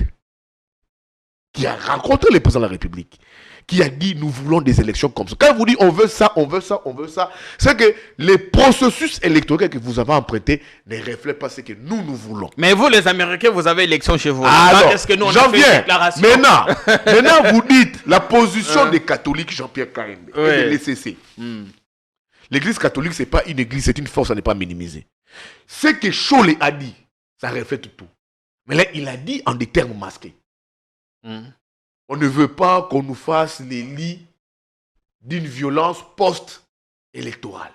qui a rencontré le président de la République, qui a dit nous voulons des élections comme ça. Quand vous dites on veut ça, on veut ça, on veut ça, c'est que les processus électoraux que vous avez empruntés ne reflètent pas ce que nous voulons. Mais vous, les Américains, vous avez élection chez vous. Alors, est-ce que nous, on j'en a fait une viens. déclaration? Maintenant, vous dites la position des catholiques Jean-Pierre Karimbe et de l'ECC. L'église catholique, ce n'est pas une église, c'est une force à ne pas minimiser. Ce que Cholet a dit, ça reflète tout. Mais là, il a dit en des termes masqués. On ne veut pas qu'on nous fasse les lits d'une violence post-électorale.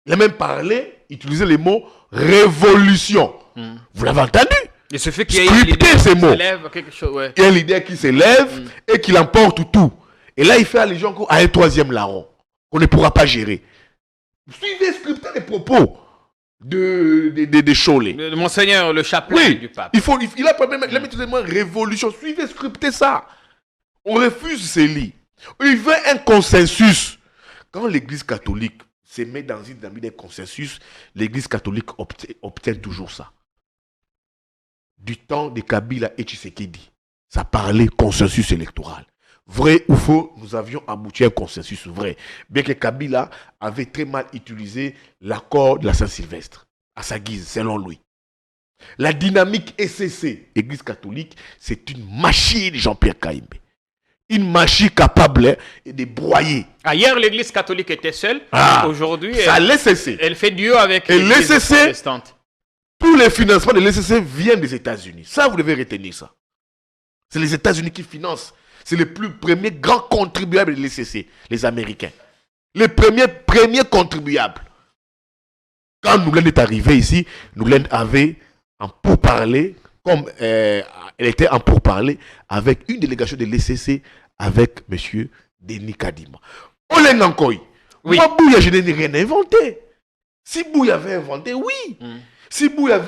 Il a même parlé, utilisé les mots révolution. Vous l'avez entendu? Il se fait qu'il y ait Scripter ces mots. quelque chose, ouais. Il y a un leader qui s'élève et qui l'emporte tout. Et là, il fait allusion à un troisième larron qu'on ne pourra pas gérer. Suivez, scripter les propos de Cholet. De Monseigneur, le chapelet du pape. Il a mis tout le monde révolution. Suivez, scriptez ça. On refuse ces lits. Il veut un consensus. Quand l'église catholique se met dans une dynamique de consensus, l'église catholique obtient toujours ça. Du temps de Kabila et Tshisekedi, ça parlait consensus électoral. Vrai ou faux, nous avions abouti à un consensus vrai. Bien que Kabila avait très mal utilisé l'accord de la Saint-Sylvestre, à sa guise, selon lui. La dynamique ECC, Église catholique, c'est une machine, Jean-Pierre Karimbe. Une machine capable de broyer. Hier, l'Église catholique était seule. Aujourd'hui, elle fait duo avec l'Église protestante. Tous les financements de l'ECC viennent des États-Unis. Ça, vous devez retenir ça. C'est les États-Unis qui financent. C'est le premier grand contribuable de l'ECC, les Américains. Les premiers contribuables. Quand Nuland est arrivé ici, Nuland avait en pourparler, comme elle était en pourparler avec une délégation de l'ECC avec M. Denis Kadima. Olenga Nkoy. Moi, Bouya, je n'ai rien inventé. Si Bouya avait inventé, oui. Si Bouya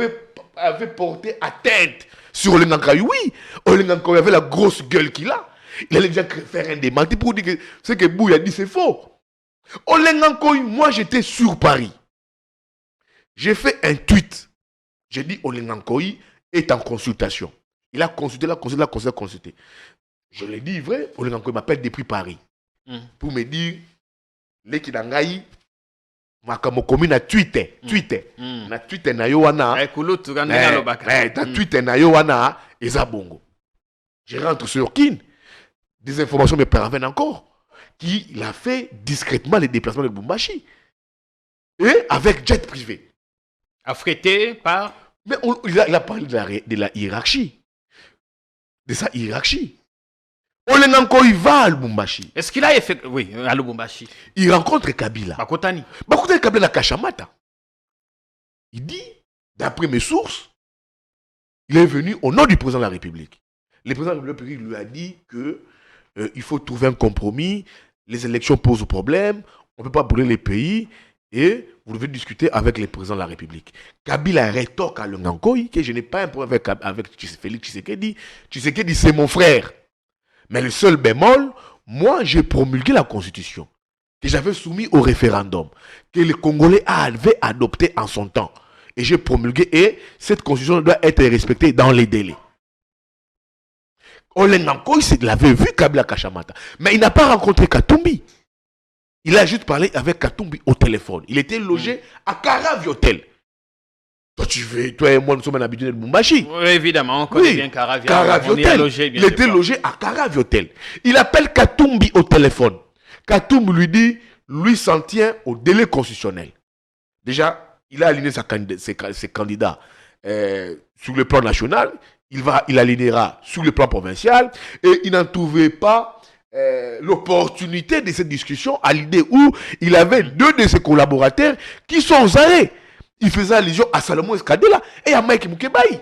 avait porté atteinte sur Olenga Nkoy, oui. Olenga Nkoy avait la grosse gueule qu'il a. Il allait déjà faire un démenti pour dire que ce que Bouya dit, c'est faux. Olenga Nkoy, moi, j'étais sur Paris. J'ai fait un tweet. J'ai dit Olenga Nkoy est en consultation. Il a consulté, consulté. Je l'ai dit, vrai, Olenga Nkoy m'appelle depuis Paris. Pour me dire, Leki Nangaï, Makamo commune a tweeté. Na tweeté na yo wana. Na tweeté na yo wana, eza bongo. Je rentre sur Kin. Des informations me parviennent encore. Qu'il a fait discrètement les déplacements de Lubumbashi. Et avec jet privé. Affrété par... Mais il a parlé de la hiérarchie. De sa hiérarchie. Olenga Nkoy va à Lubumbashi. Est-ce qu'il a fait... Oui, à Lubumbashi. Il rencontre Kabila. Bakotani. Kabila na Kachamata. Il dit, d'après mes sources, il est venu au nom du président de la République. Le président de la République lui a dit que il faut trouver un compromis, les élections posent problème, on ne peut pas brûler les pays, et vous devez discuter avec le président de la République. Kabila rétorque à Olenga Nkoy que je n'ai pas un problème avec Félix Tshisekedi. Tshisekedi, c'est mon frère. Mais le seul bémol, moi, j'ai promulgué la Constitution, que j'avais soumis au référendum, que les Congolais avaient adopté en son temps. Et j'ai promulgué, et cette Constitution doit être respectée dans les délais. Olengankoy l'avait vu Kabila Kachamata. Mais il n'a pas rencontré Katumbi. Il a juste parlé avec Katumbi au téléphone. Il était logé à Karavi Hotel. Toi et moi, nous sommes habitués de Bumbashi. Oui, évidemment, on connaît bien Karavi. Il était logé à Karavi Hotel. Il appelle Katumbi au téléphone. Katumbi lui dit, lui s'en tient au délai constitutionnel. Déjà, il a aligné ses candidats sur le plan national. Il alignera sur le plan provincial. Et il n'en trouvait pas l'opportunité de cette discussion à l'idée où il avait 2 de ses collaborateurs qui sont aux arrêts. Il faisait allusion à Salomon Escadela et à Mike Mukebaï.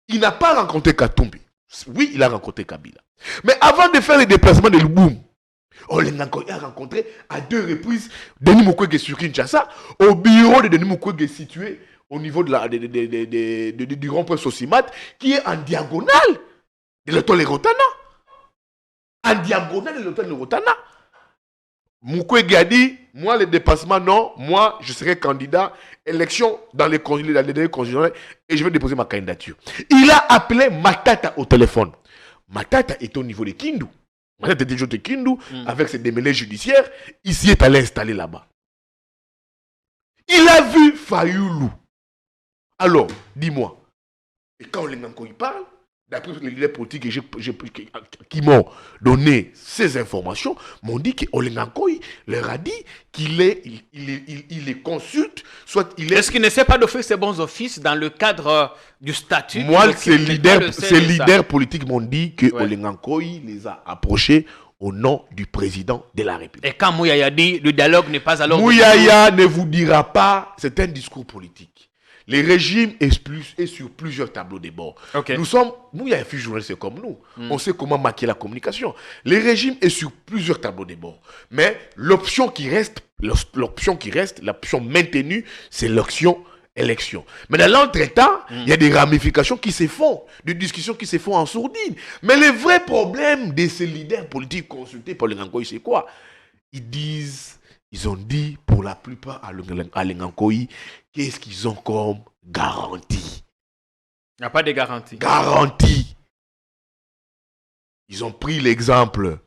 Il n'a pas rencontré Katumbi. Oui, il a rencontré Kabila. Mais avant de faire le déplacement de Luboum, Olengankoy a rencontré à 2 reprises Denis Mukwege sur Kinshasa, au bureau de Denis Mukwege situé au niveau de du rond-point Sosimat, qui est en diagonale de l'hôtel Rotana. En diagonale de l'hôtel Rotana. Mukwege a dit, moi le dépassement non, moi je serai candidat élection dans les délais constitutionnels et je vais déposer ma candidature. Il a appelé Matata au téléphone. Matata est au niveau de Kindu. Matata était déjà de Kindu avec ses démêlés judiciaires. Il s'y est allé installer là-bas. Il a vu Fayoulou. Alors, dis-moi, et quand Olengankoy parle, d'après les leaders politiques qui m'ont donné ces informations, m'ont dit que Olengankoy leur a dit qu'il les consulte, soit il est... Est-ce qu'il ne sait pas d'offrir ses bons offices dans le cadre du statut? Moi, ces leaders politiques m'ont dit que Olengankoy les a approchés au nom du président de la République. Et quand Mouyaya dit le dialogue n'est pas alors... Mouyaya ne vous dira pas, c'est un discours politique. Les régimes est sur plusieurs tableaux de bord. Okay. Nous sommes, Mouyaya fut journaliste comme nous. On sait comment maquiller la communication. Les régimes est sur plusieurs tableaux de bord. Mais l'option qui reste, l'option maintenue, c'est l'option élection. Mais dans l'entretemps, il y a des ramifications qui se font, des discussions qui se font en sourdine. Mais le vrai problème de ces leaders politiques consultés par Olengankoy, c'est quoi? Ils ont dit pour la plupart à Olengankoy, qu'est-ce qu'ils ont comme garantie? Il n'y a pas de garantie. Garantie. Ils ont pris l'exemple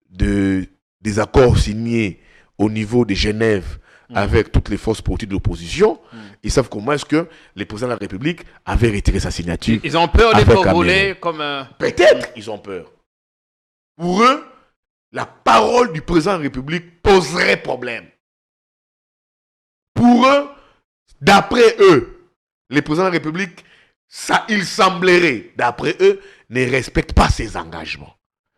des accords signés au niveau de Genève avec toutes les forces politiques de l'opposition. Ils savent comment est-ce que le président de la République avait retiré sa signature. Ils ont peur d'être volés comme... Peut-être ils ont peur. Pour eux, la parole du président de la République poserait problème. Pour eux, d'après eux, le président de la République, il semblerait, d'après eux, ne respecte pas ses engagements.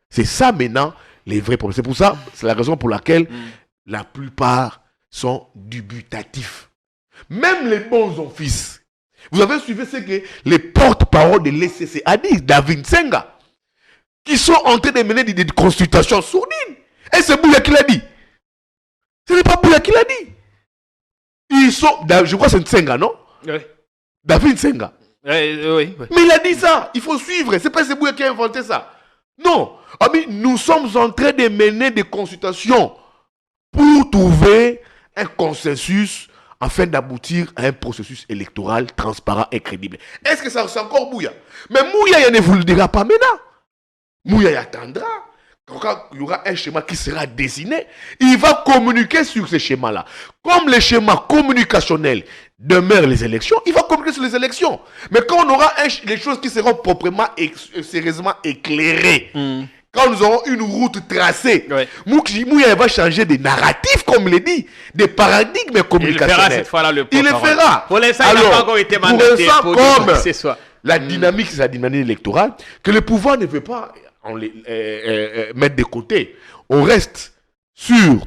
C'est ça maintenant les vrais problèmes. C'est pour ça, c'est la raison pour laquelle la plupart sont dubitatifs. Même les bons offices. Vous avez suivi ce que les porte-parole de l'ECC a dit, David Senga, qui sont en train de mener des consultations sourdines. Et c'est Bouya qui l'a dit. Ce n'est pas Bouya qui l'a dit. Ils sont, je crois que c'est Senga, non? Oui. David Senga. Oui. Mais il a dit ça. Il faut suivre. C'est pas Bouya qui a inventé ça. Non. Ami, nous sommes en train de mener des consultations pour trouver un consensus afin d'aboutir à un processus électoral transparent et crédible. Est-ce que ça c'est encore Bouya? Mais Bouya ne vous le dira pas maintenant. Mouyaya attendra. Quand il y aura un schéma qui sera dessiné, il va communiquer sur ce schéma-là. Comme le schéma communicationnel demeure les élections, il va communiquer sur les élections. Mais quand on aura les choses qui seront proprement et sérieusement éclairées, quand nous aurons une route tracée, Mouyaya va changer de narratif, comme il l'a dit, des paradigmes communicationnels. Il le fera cette fois-là, il le fera. Pour l'instant, il n'a pas encore été mandaté pour dire c'est ça. La dynamique, c'est la dynamique électorale, que le pouvoir ne veut pas mettre de côté. On reste sur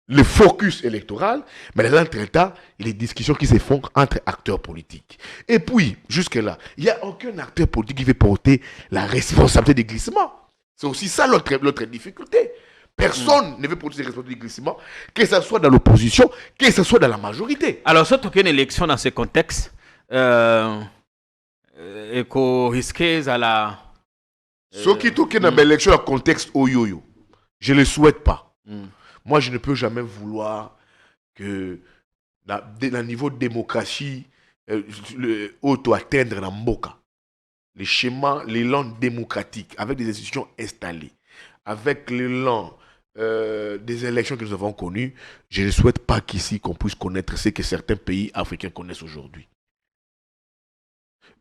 le focus électoral, mais dans l'entretemps, il y a des discussions qui se font entre acteurs politiques. Et puis, jusque-là, il n'y a aucun acteur politique qui veut porter la responsabilité des glissements. C'est aussi ça l'autre difficulté. Personne ne veut porter la responsabilité des glissements, que ce soit dans l'opposition, que ce soit dans la majorité. Alors, surtout qu'il y a une élection dans ce contexte, et qu'on risquait à la... Ce qui tourne dans l'élection dans le contexte Oyoyo, je ne le souhaite pas. Moi, je ne peux jamais vouloir que le niveau de démocratie auto-atteindre dans Mboka. les schémas, l'élan démocratique, avec des institutions installées, avec l'élan des élections que nous avons connues, je ne souhaite pas qu'ici qu'on puisse connaître ce que certains pays africains connaissent aujourd'hui.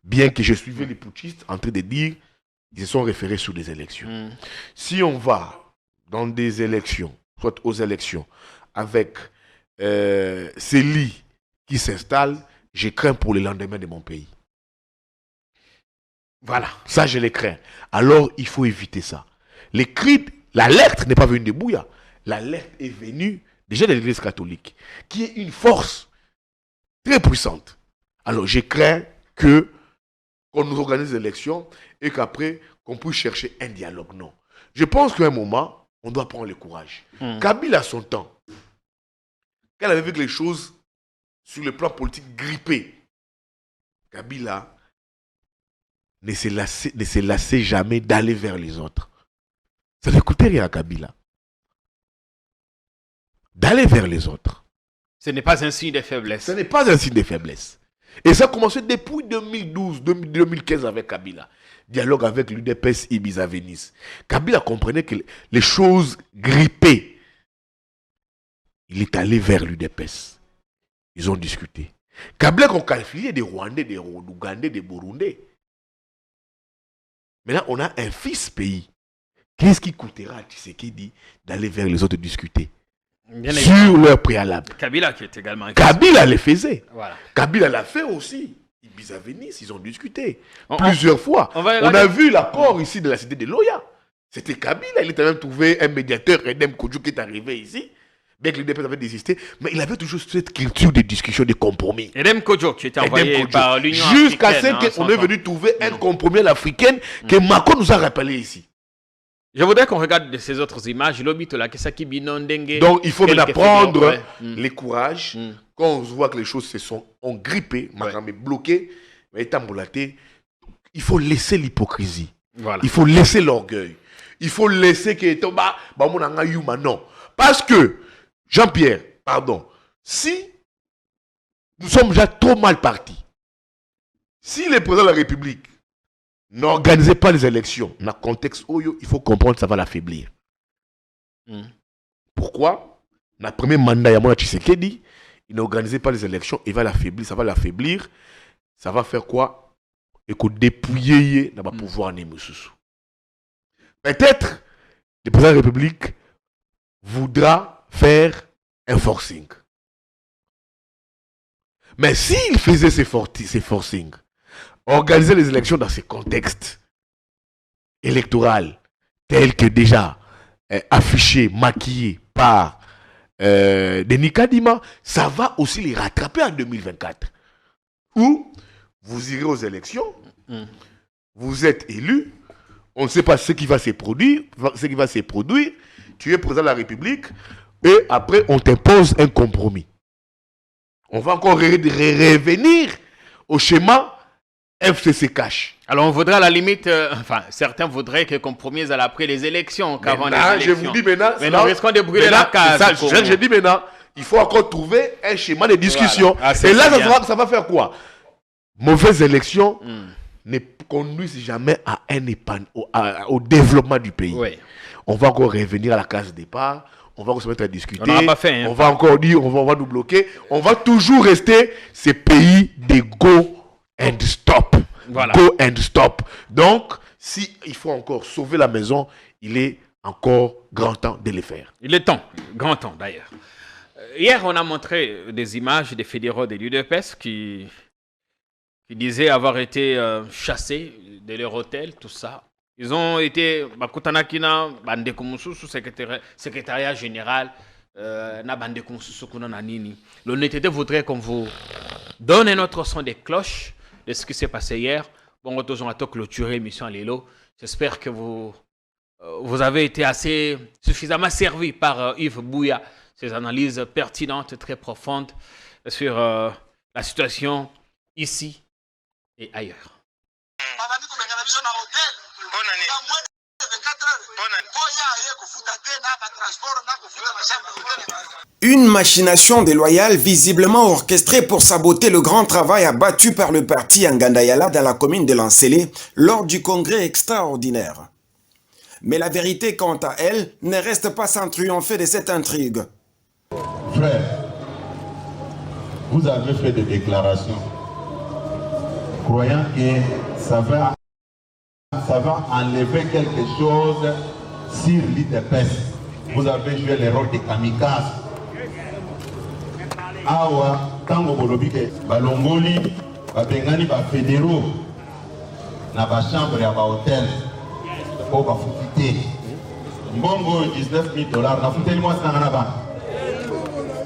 Bien que je suivais les putschistes en train de dire ils se sont référés sur des élections. Si on va dans des élections, soit aux élections, avec ces lits qui s'installent, je crains pour le lendemain de mon pays. Voilà, ça je les crains. Alors il faut éviter ça. Les cris, l'alerte n'est pas venue de Bouya. L'alerte est venue déjà de l'Église catholique, qui est une force très puissante. Alors je crains qu'on nous organise des élections et qu'après, qu'on puisse chercher un dialogue. Non. Je pense qu'à un moment, on doit prendre le courage. Kabila, à son temps, quand elle avait vu que les choses, sur le plan politique, grippaient, Kabila ne se lassait jamais d'aller vers les autres. Ça ne coûtait rien à Kabila. D'aller vers les autres. Ce n'est pas un signe de faiblesse. Ce n'est pas un signe de faiblesse. Et ça a commencé depuis 2012, 2015 avec Kabila. Dialogue avec l'UDPS Ibiza Venise. Kabila comprenait que les choses grippaient. Il est allé vers l'UDPS. Ils ont discuté. Kabila qu'on qualifiait des Rwandais, des Ougandais, des Burundais. Maintenant, on a un fils pays. Qu'est-ce qui coûtera à Tshisekedi d'aller vers les autres discuter sur leur préalable? Kabila qui est également... Kabila le faisait. Voilà. Kabila l'a fait aussi. Ibiza Venise, ils ont discuté plusieurs fois. On a vu l'accord ici de la cité de Loya. C'était Kabila. Il a même trouvé un médiateur, Edem Kodjou, qui est arrivé ici. Bien que l'UDPS avait désisté, mais il avait toujours cette culture de discussion, de compromis. Edem Kodjou, qui était envoyé par l'Union africaine. Jusqu'à ce qu'on est venu trouver un compromis à l'africaine que Macron nous a rappelé ici. Je voudrais qu'on regarde ces autres images. Donc, il faut maintenant prendre les courages. Quand on voit que les choses se sont grippées, bloquées, il faut laisser l'hypocrisie. Voilà. Il faut laisser l'orgueil. Il faut laisser que... Non. Parce que, Jean-Pierre, pardon, si nous sommes déjà trop mal partis, si le président de la République n'organisez pas les élections dans le contexte où il faut comprendre que ça va l'affaiblir. Pourquoi? Dans le premier mandat, il y a Tshisekedi, il n'organisait pas les élections, il va l'affaiblir, ça va l'affaiblir. Ça va faire quoi? Et qu'on dépouille dans le pouvoir. Peut-être le président de la République voudra faire un forcing. Mais s'il faisait ces forcings, organiser les élections dans ces contextes électoraux tels que déjà affichés, maquillés par Denis Kadima, ça va aussi les rattraper en 2024. Où vous irez aux élections, vous êtes élu, on ne sait pas ce qui va se produire, tu es président de la République, et après on t'impose un compromis. On va encore revenir au schéma FCC cash. Alors on voudrait à la limite, certains voudraient que compromise après les élections, qu'avant les élections. Je vous dis maintenant, mais nous risquons de brûler la case. Je dis maintenant, il faut encore trouver un schéma de discussion. Voilà. Et là, ça va faire quoi? Mauvaise élection ne conduisent jamais au développement du pays. Oui. On va encore revenir à la case départ. On va se mettre à discuter. On n'a pas fait. On va encore dire, on va nous bloquer. On va toujours rester ces pays de go and stop. Voilà. Go and stop. Donc, s'il faut encore sauver la maison, il est encore grand temps de le faire. Il est temps, grand temps d'ailleurs. Hier, on a montré des images des fédéraux de l'UDPS qui disaient avoir été chassés de leur hôtel, tout ça. Ils ont été, secrétariat général, l'honnêteté voudrait qu'on vous donne un autre son de cloche de ce qui s'est passé hier. Bon, on a clôturé l'émission à Lélo. J'espère que vous avez été suffisamment servi par Yves Bouya. Ces analyses pertinentes, très profondes sur la situation ici et ailleurs. Une machination déloyale visiblement orchestrée pour saboter le grand travail abattu par le parti Ngandayala dans la commune de Lansele lors du congrès extraordinaire. Mais la vérité, quant à elle, ne reste pas sans triompher de cette intrigue. Frère, vous avez fait des déclarations croyant que ça va enlever quelque chose sur l'IDPS. Vous avez joué le rôle de kamikaze. Awa, tango bolobike, balongoli, babengani ba fédéraux, na ba chambre ya ba hôtel, pour ba futite. Mbongo $19 000, na futeli moi na ba.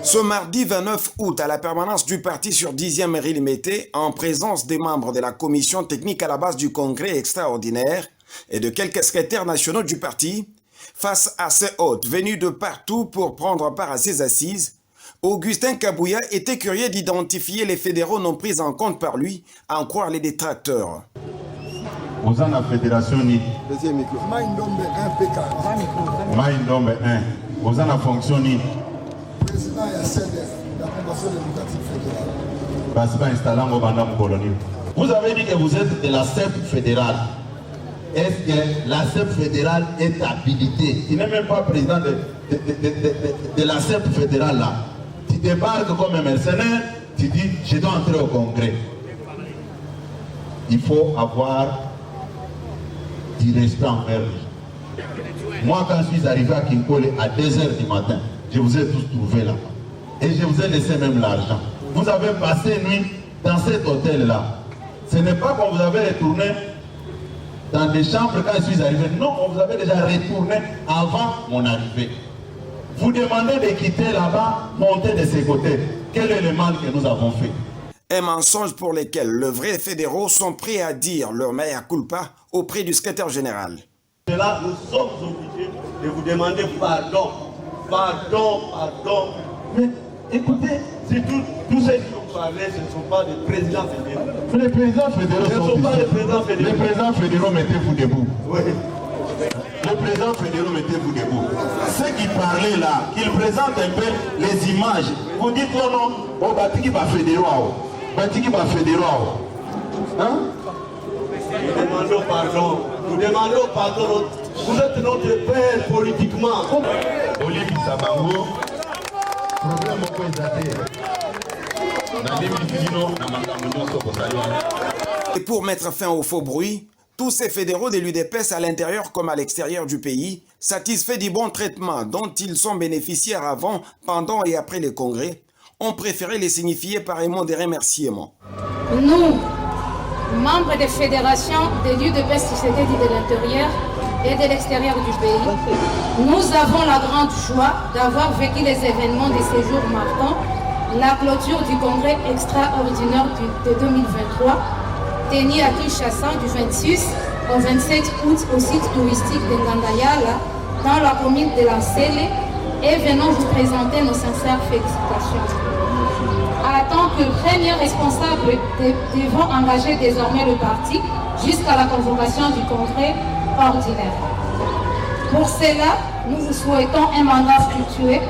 Ce mardi 29 août, à la permanence du parti sur 10e rue Limité, en présence des membres de la commission technique à la base du congrès extraordinaire et de quelques secrétaires nationaux du parti, face à ces hôtes venus de partout pour prendre part à ces assises, Augustin Kabouya était curieux d'identifier les fédéraux non pris en compte par lui, à en croire les détracteurs. Vous en la fédération ni deuxième micro. Maïndombe 1 PK. Maïndombe 1. Vous en la fonction ni président et CDF, la Convention démocratique fédérale. Vous avez dit que vous êtes de la CEP fédérale. Est-ce que la CEP fédérale est habilitée? Tu n'es même pas président de la CEP fédérale là. Tu débarques comme un mercenaire, tu dis je dois entrer au congrès. Il faut avoir du respect envers lui. Moi quand je suis arrivé à Kinkole à 2h du matin, je vous ai tous trouvés là. Et je vous ai laissé même l'argent. Vous avez passé nuit dans cet hôtel là. Ce n'est pas qu'on vous avait retourné dans des chambres quand je suis arrivé. Non, on vous avait déjà retourné avant mon arrivée. Vous demandez de quitter là-bas, monter de ces côtés. Quel est le mal que nous avons fait? Un mensonge pour lequel les vrais fédéraux sont prêts à dire leur mea culpa auprès du secrétaire général. Et là, nous sommes obligés de vous demander pardon. Pardon, pardon. Mais écoutez, c'est tous ceux qui ont parlé, ce ne sont pas des présidents fédéraux. Les présidents fédéraux ce ne sont pas des présidents fédéraux. Les présidents fédéraux, mettez-vous debout. Oui. Les présidents fédéraux, mettez-vous debout. Ceux qui parlaient là, qu'ils présentent un peu les images. Vous dites non, non, oh, Batiki va fédéraux. Batiki va fédéraux. Hein? Nous demandons pardon. Nous demandons pardon. Vous êtes notre père politiquement. Olivier Sabango, problème au Et pour mettre fin au faux bruit, tous ces fédéraux de l'UDPS à l'intérieur comme à l'extérieur du pays, satisfaits du bon traitement dont ils sont bénéficiaires avant, pendant et après les congrès, ont préféré les signifier par un mot de remerciement. Nous, membres des fédérations de l'UDPS de l'intérieur et de l'extérieur du pays, nous avons la grande joie d'avoir vécu les événements de ces jours marquants, la clôture du congrès extraordinaire de 2023, tenu à Kinshasa du 26 au 27 août au site touristique de Ngandayala, dans la commune de Lansele, et venons vous présenter nos sincères félicitations. En tant que premier responsable, devons engager désormais le parti jusqu'à la convocation du congrès ordinaire. Pour cela, nous vous souhaitons un mandat fructueux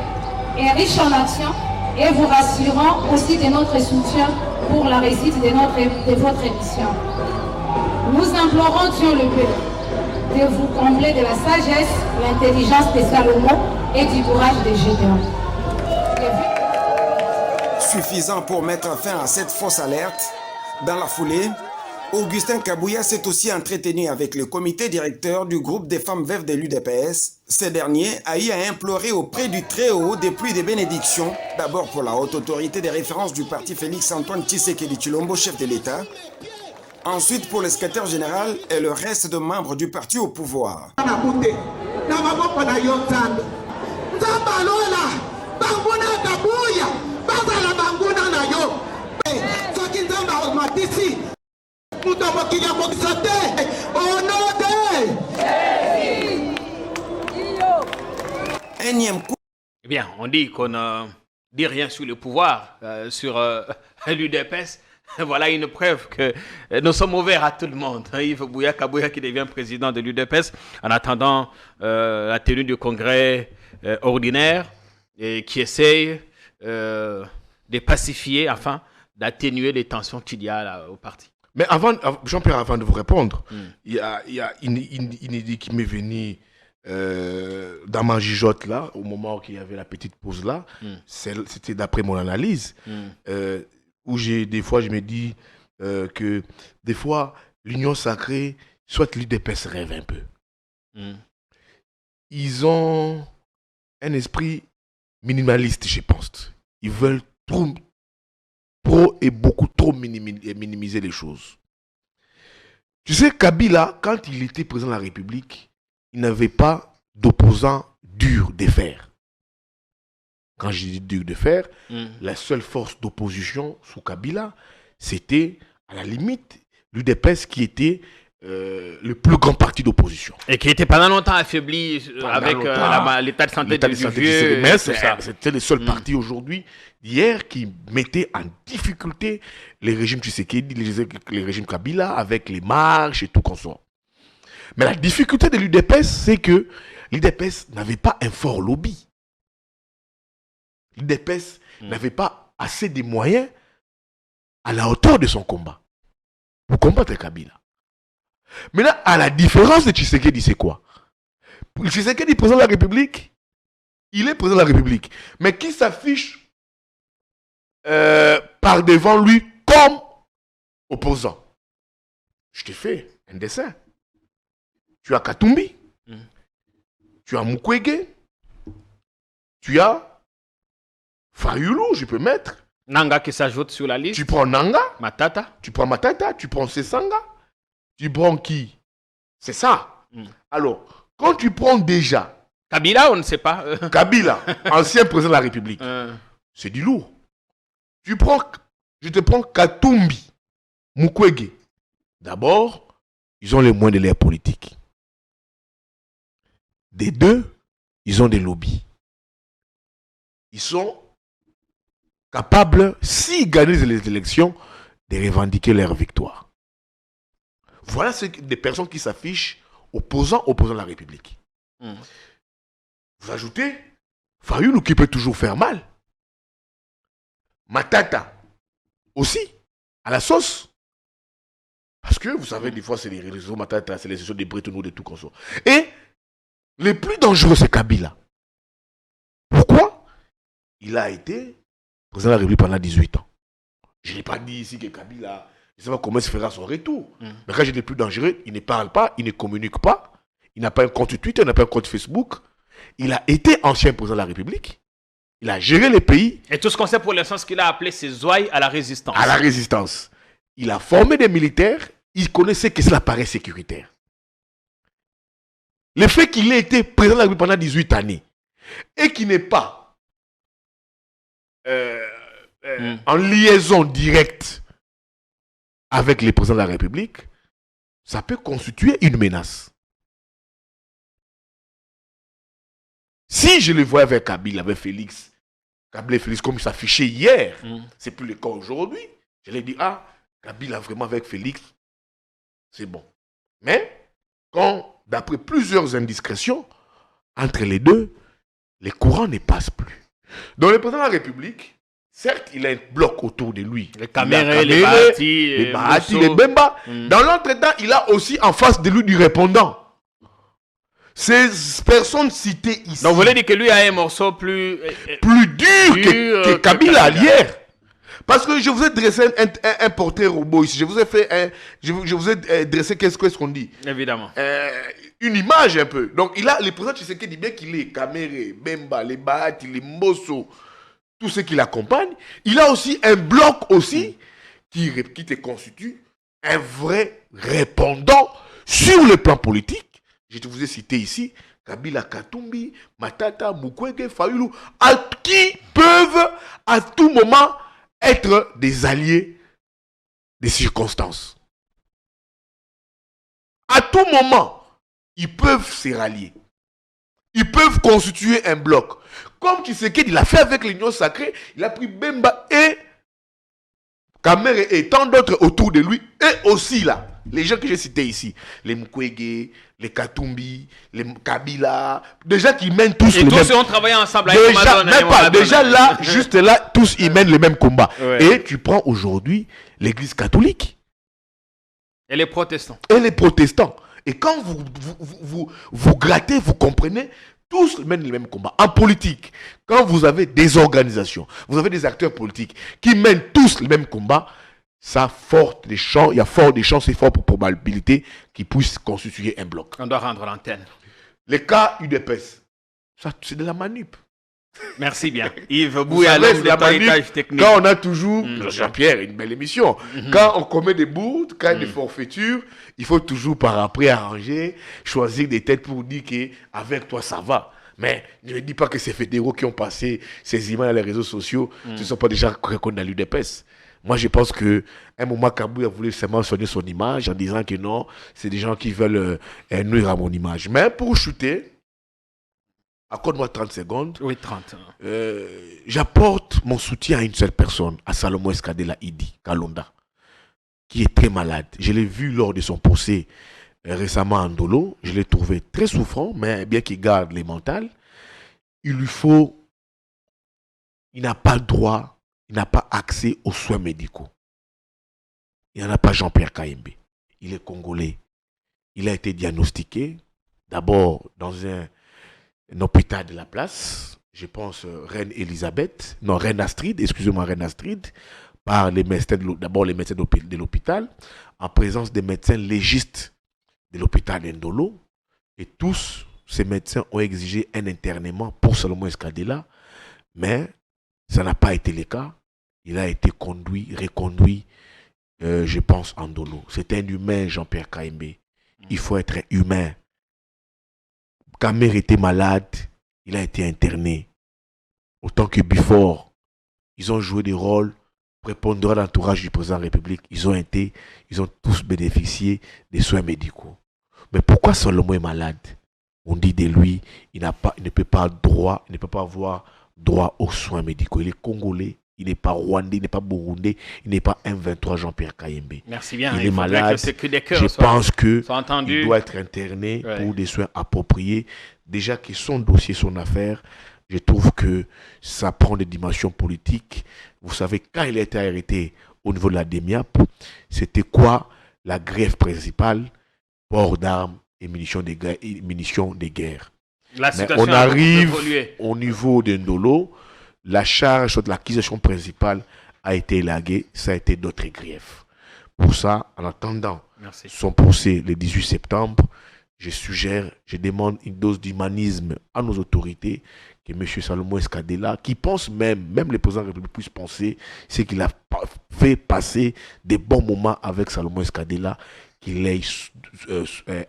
et riche en actions et vous rassurons aussi de notre soutien pour la réussite de votre émission. Nous implorons Dieu le Père de vous combler de la sagesse, l'intelligence de Salomon et du courage de Gédéon. Suffisant pour mettre fin à cette fausse alerte, dans la foulée, Augustin Kabouya s'est aussi entretenu avec le comité directeur du groupe des femmes veuves de l'UDPS. Ce dernier a eu à implorer auprès du Très-Haut des pluies de bénédictions, d'abord pour la haute autorité des références du parti Félix-Antoine Tshisekedi Tshilombo, chef de l'État, ensuite pour le secrétaire général et le reste de membres du parti au pouvoir. Eh bien, on dit qu'on ne dit rien sur le pouvoir, sur l'UDPS. Voilà une preuve que nous sommes ouverts à tout le monde. Yves Bouya Kabouya qui devient président de l'UDPS en attendant la tenue du congrès ordinaire et qui essaye de pacifier, afin d'atténuer les tensions qu'il y a là, au parti. Mais Jean-Pierre, avant de vous répondre, il y a une idée qui m'est venue dans ma gigote là, au moment où il y avait la petite pause là. C'était d'après mon analyse, où des fois je me dis que des fois l'Union sacrée, soit l'UDPS rêve un peu. Ils ont un esprit minimaliste, je pense. Ils veulent beaucoup trop minimiser les choses. Tu sais, Kabila, quand il était président de la République, il n'avait pas d'opposant dur de fer. Quand je dis dur de fer, la seule force d'opposition sous Kabila, c'était à la limite l'UDPS qui était le plus grand parti d'opposition. Et qui était pendant longtemps affaibli avec l'état de santé du vieux. Mais c'était le seul parti aujourd'hui, hier, qui mettait en difficulté les régimes Tshisekedi, les régimes Kabila, avec les marches et tout qu'on soit. Mais la difficulté de l'UDPS, c'est que l'UDPS n'avait pas un fort lobby. L'UDPS n'avait pas assez de moyens à la hauteur de son combat pour combattre Kabila. Maintenant, à la différence de Tshisekedi, c'est quoi? Tshisekedi, président de la République, il est président de la République, mais qui s'affiche par devant lui comme opposant. Je t'ai fait un dessin. Tu as Katumbi, tu as Mukwege, tu as Fayulu, je peux mettre. Nanga qui s'ajoute sur la liste. Tu prends Nanga. Matata. Tu prends Matata, tu prends Sesanga. Tu prends qui? C'est ça. Alors, quand tu prends déjà... Kabila, on ne sait pas. Kabila, ancien président de la République. C'est du lourd. Je te prends Katumbi, Mukwege. D'abord, ils ont les moyens de l'air politique. Des deux, ils ont des lobbies. Ils sont capables, s'ils gagnent les élections, de revendiquer leur victoire. Voilà des personnes qui s'affichent opposant de la République. Vous ajoutez Fayulu qui peut toujours faire mal. Matata aussi, à la sauce. Parce que vous savez, des fois, c'est les réseaux Matata, c'est les réseaux des Bretons de tout comme ça. Et le plus dangereux, c'est Kabila. Pourquoi? Il a été président de la République pendant 18 ans. Je n'ai pas dit ici que Kabila, je ne sais pas comment il se fera son retour. Mais quand je dis le plus dangereux, il ne parle pas, il ne communique pas, il n'a pas un compte Twitter, il n'a pas un compte Facebook. Il a été ancien président de la République. Il a géré le pays. Et tout ce qu'on sait pour l'instant, ce qu'il a appelé ses ouailles à la résistance. À la résistance. Il a formé des militaires, il connaissait que c'est l'appareil sécuritaire. Le fait qu'il ait été président de la République pendant 18 années et qu'il n'est pas en liaison directe avec les présidents de la République, ça peut constituer une menace. Si je le vois avec Kabila, avec Félix, Kabila et Félix comme il s'affichait hier, c'est plus le cas aujourd'hui, je l'ai dit, Kabila vraiment avec Félix, c'est bon. Mais, quand, d'après plusieurs indiscrétions, entre les deux, les courants ne passent plus. Donc le président de la République, certes, il a un bloc autour de lui. Les Kamere, les Bahati, les Bemba. Dans l'entretemps, il a aussi en face de lui du répondant. Ces personnes citées ici. Donc vous voulez dire que lui a un morceau plus dur que Kabila hier. Parce que je vous ai dressé un portrait robot ici. Je vous ai fait je vous ai dressé qu'est-ce qu'on dit. Évidemment. Une image un peu. Donc il a le président Tshisekedi dit bien qu'il est Kamere, Bemba, les Bahati, les Mbosso, tous ceux qui l'accompagnent. Il a aussi un bloc aussi qui te constitue un vrai répondant sur le plan politique. Je vous ai cité ici Kabila, Katumbi, Matata, Mukwege, Fayulu, qui peuvent à tout moment être des alliés des circonstances. À tout moment, ils peuvent se rallier. Ils peuvent constituer un bloc. Comme Tshisekedi l'a fait avec l'Union sacrée, il a pris Bemba et Kamere et tant d'autres autour de lui, et aussi là, les gens que j'ai cités ici, les Mukwege, les Katumbi, les Kabila, des gens qui mènent tous et les mêmes... Et tous ont travaillé ensemble avec déjà là, juste là, tous ils mènent le même combat. Ouais. Et tu prends aujourd'hui l'église catholique. Et les protestants. Et les protestants. Et quand vous grattez, vous comprenez, tous mènent le même combat. En politique, quand vous avez des organisations, vous avez des acteurs politiques qui mènent tous le même combat, ça il y a fort des chances et fort pour probabilité qu'ils puissent constituer un bloc. On doit rendre l'antenne. Les cas UDPS, ça c'est de la manip. Merci bien. Yves Bouya, l'homme de héritage technique. Quand on a toujours, Jean-Pierre, une belle émission, quand on commet des bourdes, quand il y a des forfaitures, il faut toujours par après arranger, choisir des têtes pour dire qu'avec toi ça va. Mais ne dis pas que ces fédéraux qui ont passé ces images dans les réseaux sociaux, ce ne sont pas des gens qu'on connaît dans l'UDPS. Moi, je pense qu'à un moment, Kabou a voulu seulement soigner son image en disant que non, c'est des gens qui veulent nuire à mon image. Mais pour chuter, accorde-moi 30 secondes. Oui, 30. J'apporte mon soutien à une seule personne, à Salomon Escadela Idi Kalonda, qui est très malade. Je l'ai vu lors de son procès récemment en Ndolo. Je l'ai trouvé très souffrant, mais bien qu'il garde les mentales, il n'a pas le droit, il n'a pas accès aux soins médicaux. Il n'y en a pas Jean-Pierre Kayembe. Il est congolais. Il a été diagnostiqué, d'abord dans un hôpital de la place, je pense Reine Astrid, par les médecins d'abord les médecins de l'hôpital, en présence des médecins légistes de l'hôpital d'Ndolo, et tous ces médecins ont exigé un internement pour Salomon Escadela, mais ça n'a pas été le cas. Il a été reconduit, je pense, en Ndolo. C'est un humain, Jean-Pierre Kayembe. Il faut être humain. Kamer était malade, il a été interné. Autant que Bifort, ils ont joué des rôles prépondérants dans l'entourage du président de la République. Ils ont tous bénéficié des soins médicaux. Mais pourquoi Salomon est malade? On dit de lui, il ne peut pas avoir droit aux soins médicaux. Il est congolais, il n'est pas rwandais, il n'est pas burundais, il n'est pas un 23 Jean-Pierre Kayembe. Merci bien. Il est malade. Je pense qu'il doit être interné pour des soins appropriés. Déjà que son dossier, son affaire, je trouve que ça prend des dimensions politiques. Vous savez, quand il a été arrêté au niveau de la DEMIAP, c'était quoi la grève principale? Port d'armes et munitions de guerre. Mais on arrive au niveau de Ndolo, la charge de l'accusation principale a été élaguée, ça a été d'autres griefs. Pour ça, en attendant son procès le 18 septembre, je demande une dose d'humanisme à nos autorités, que M. Salomon Escadela, qui pense même le président de la République puisse penser, c'est qu'il a fait passer des bons moments avec Salomon Escadela, qu'il ait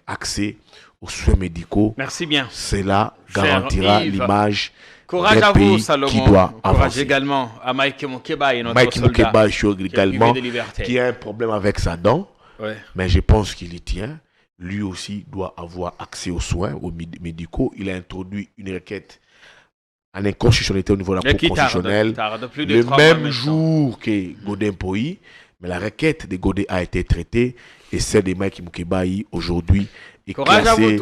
accès aux soins médicaux. Merci bien. Cela garantira l'image courage d'un à pays vous, Salomon. Qui doit courage avancer. Également à Mike Mokeba et notre Mike soldat Mokeba également, qui a un problème avec sa dent, mais je pense qu'il y tient. Lui aussi doit avoir accès aux soins, aux médicaux. Il a introduit une requête en inconstitutionnalité au niveau de la Cour constitutionnelle le même jour que Godin Poyi, mais la requête de Godin a été traitée et celle de Mike Mokeba aujourd'hui est classée,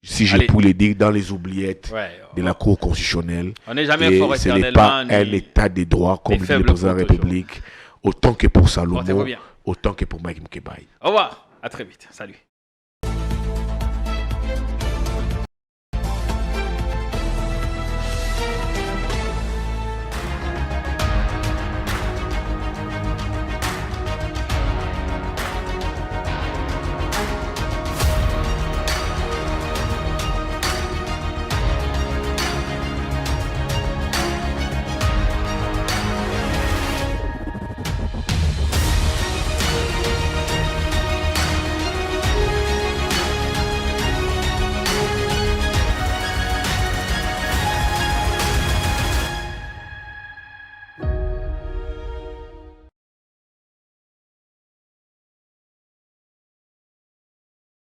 si je puis le dire, dans les oubliettes de la Cour constitutionnelle. On n'est jamais fort ce n'est pas un état de droit comme le dit le président de la République, autant que pour Salomon, autant que pour Mike Mokeba. Au revoir, à très vite, salut.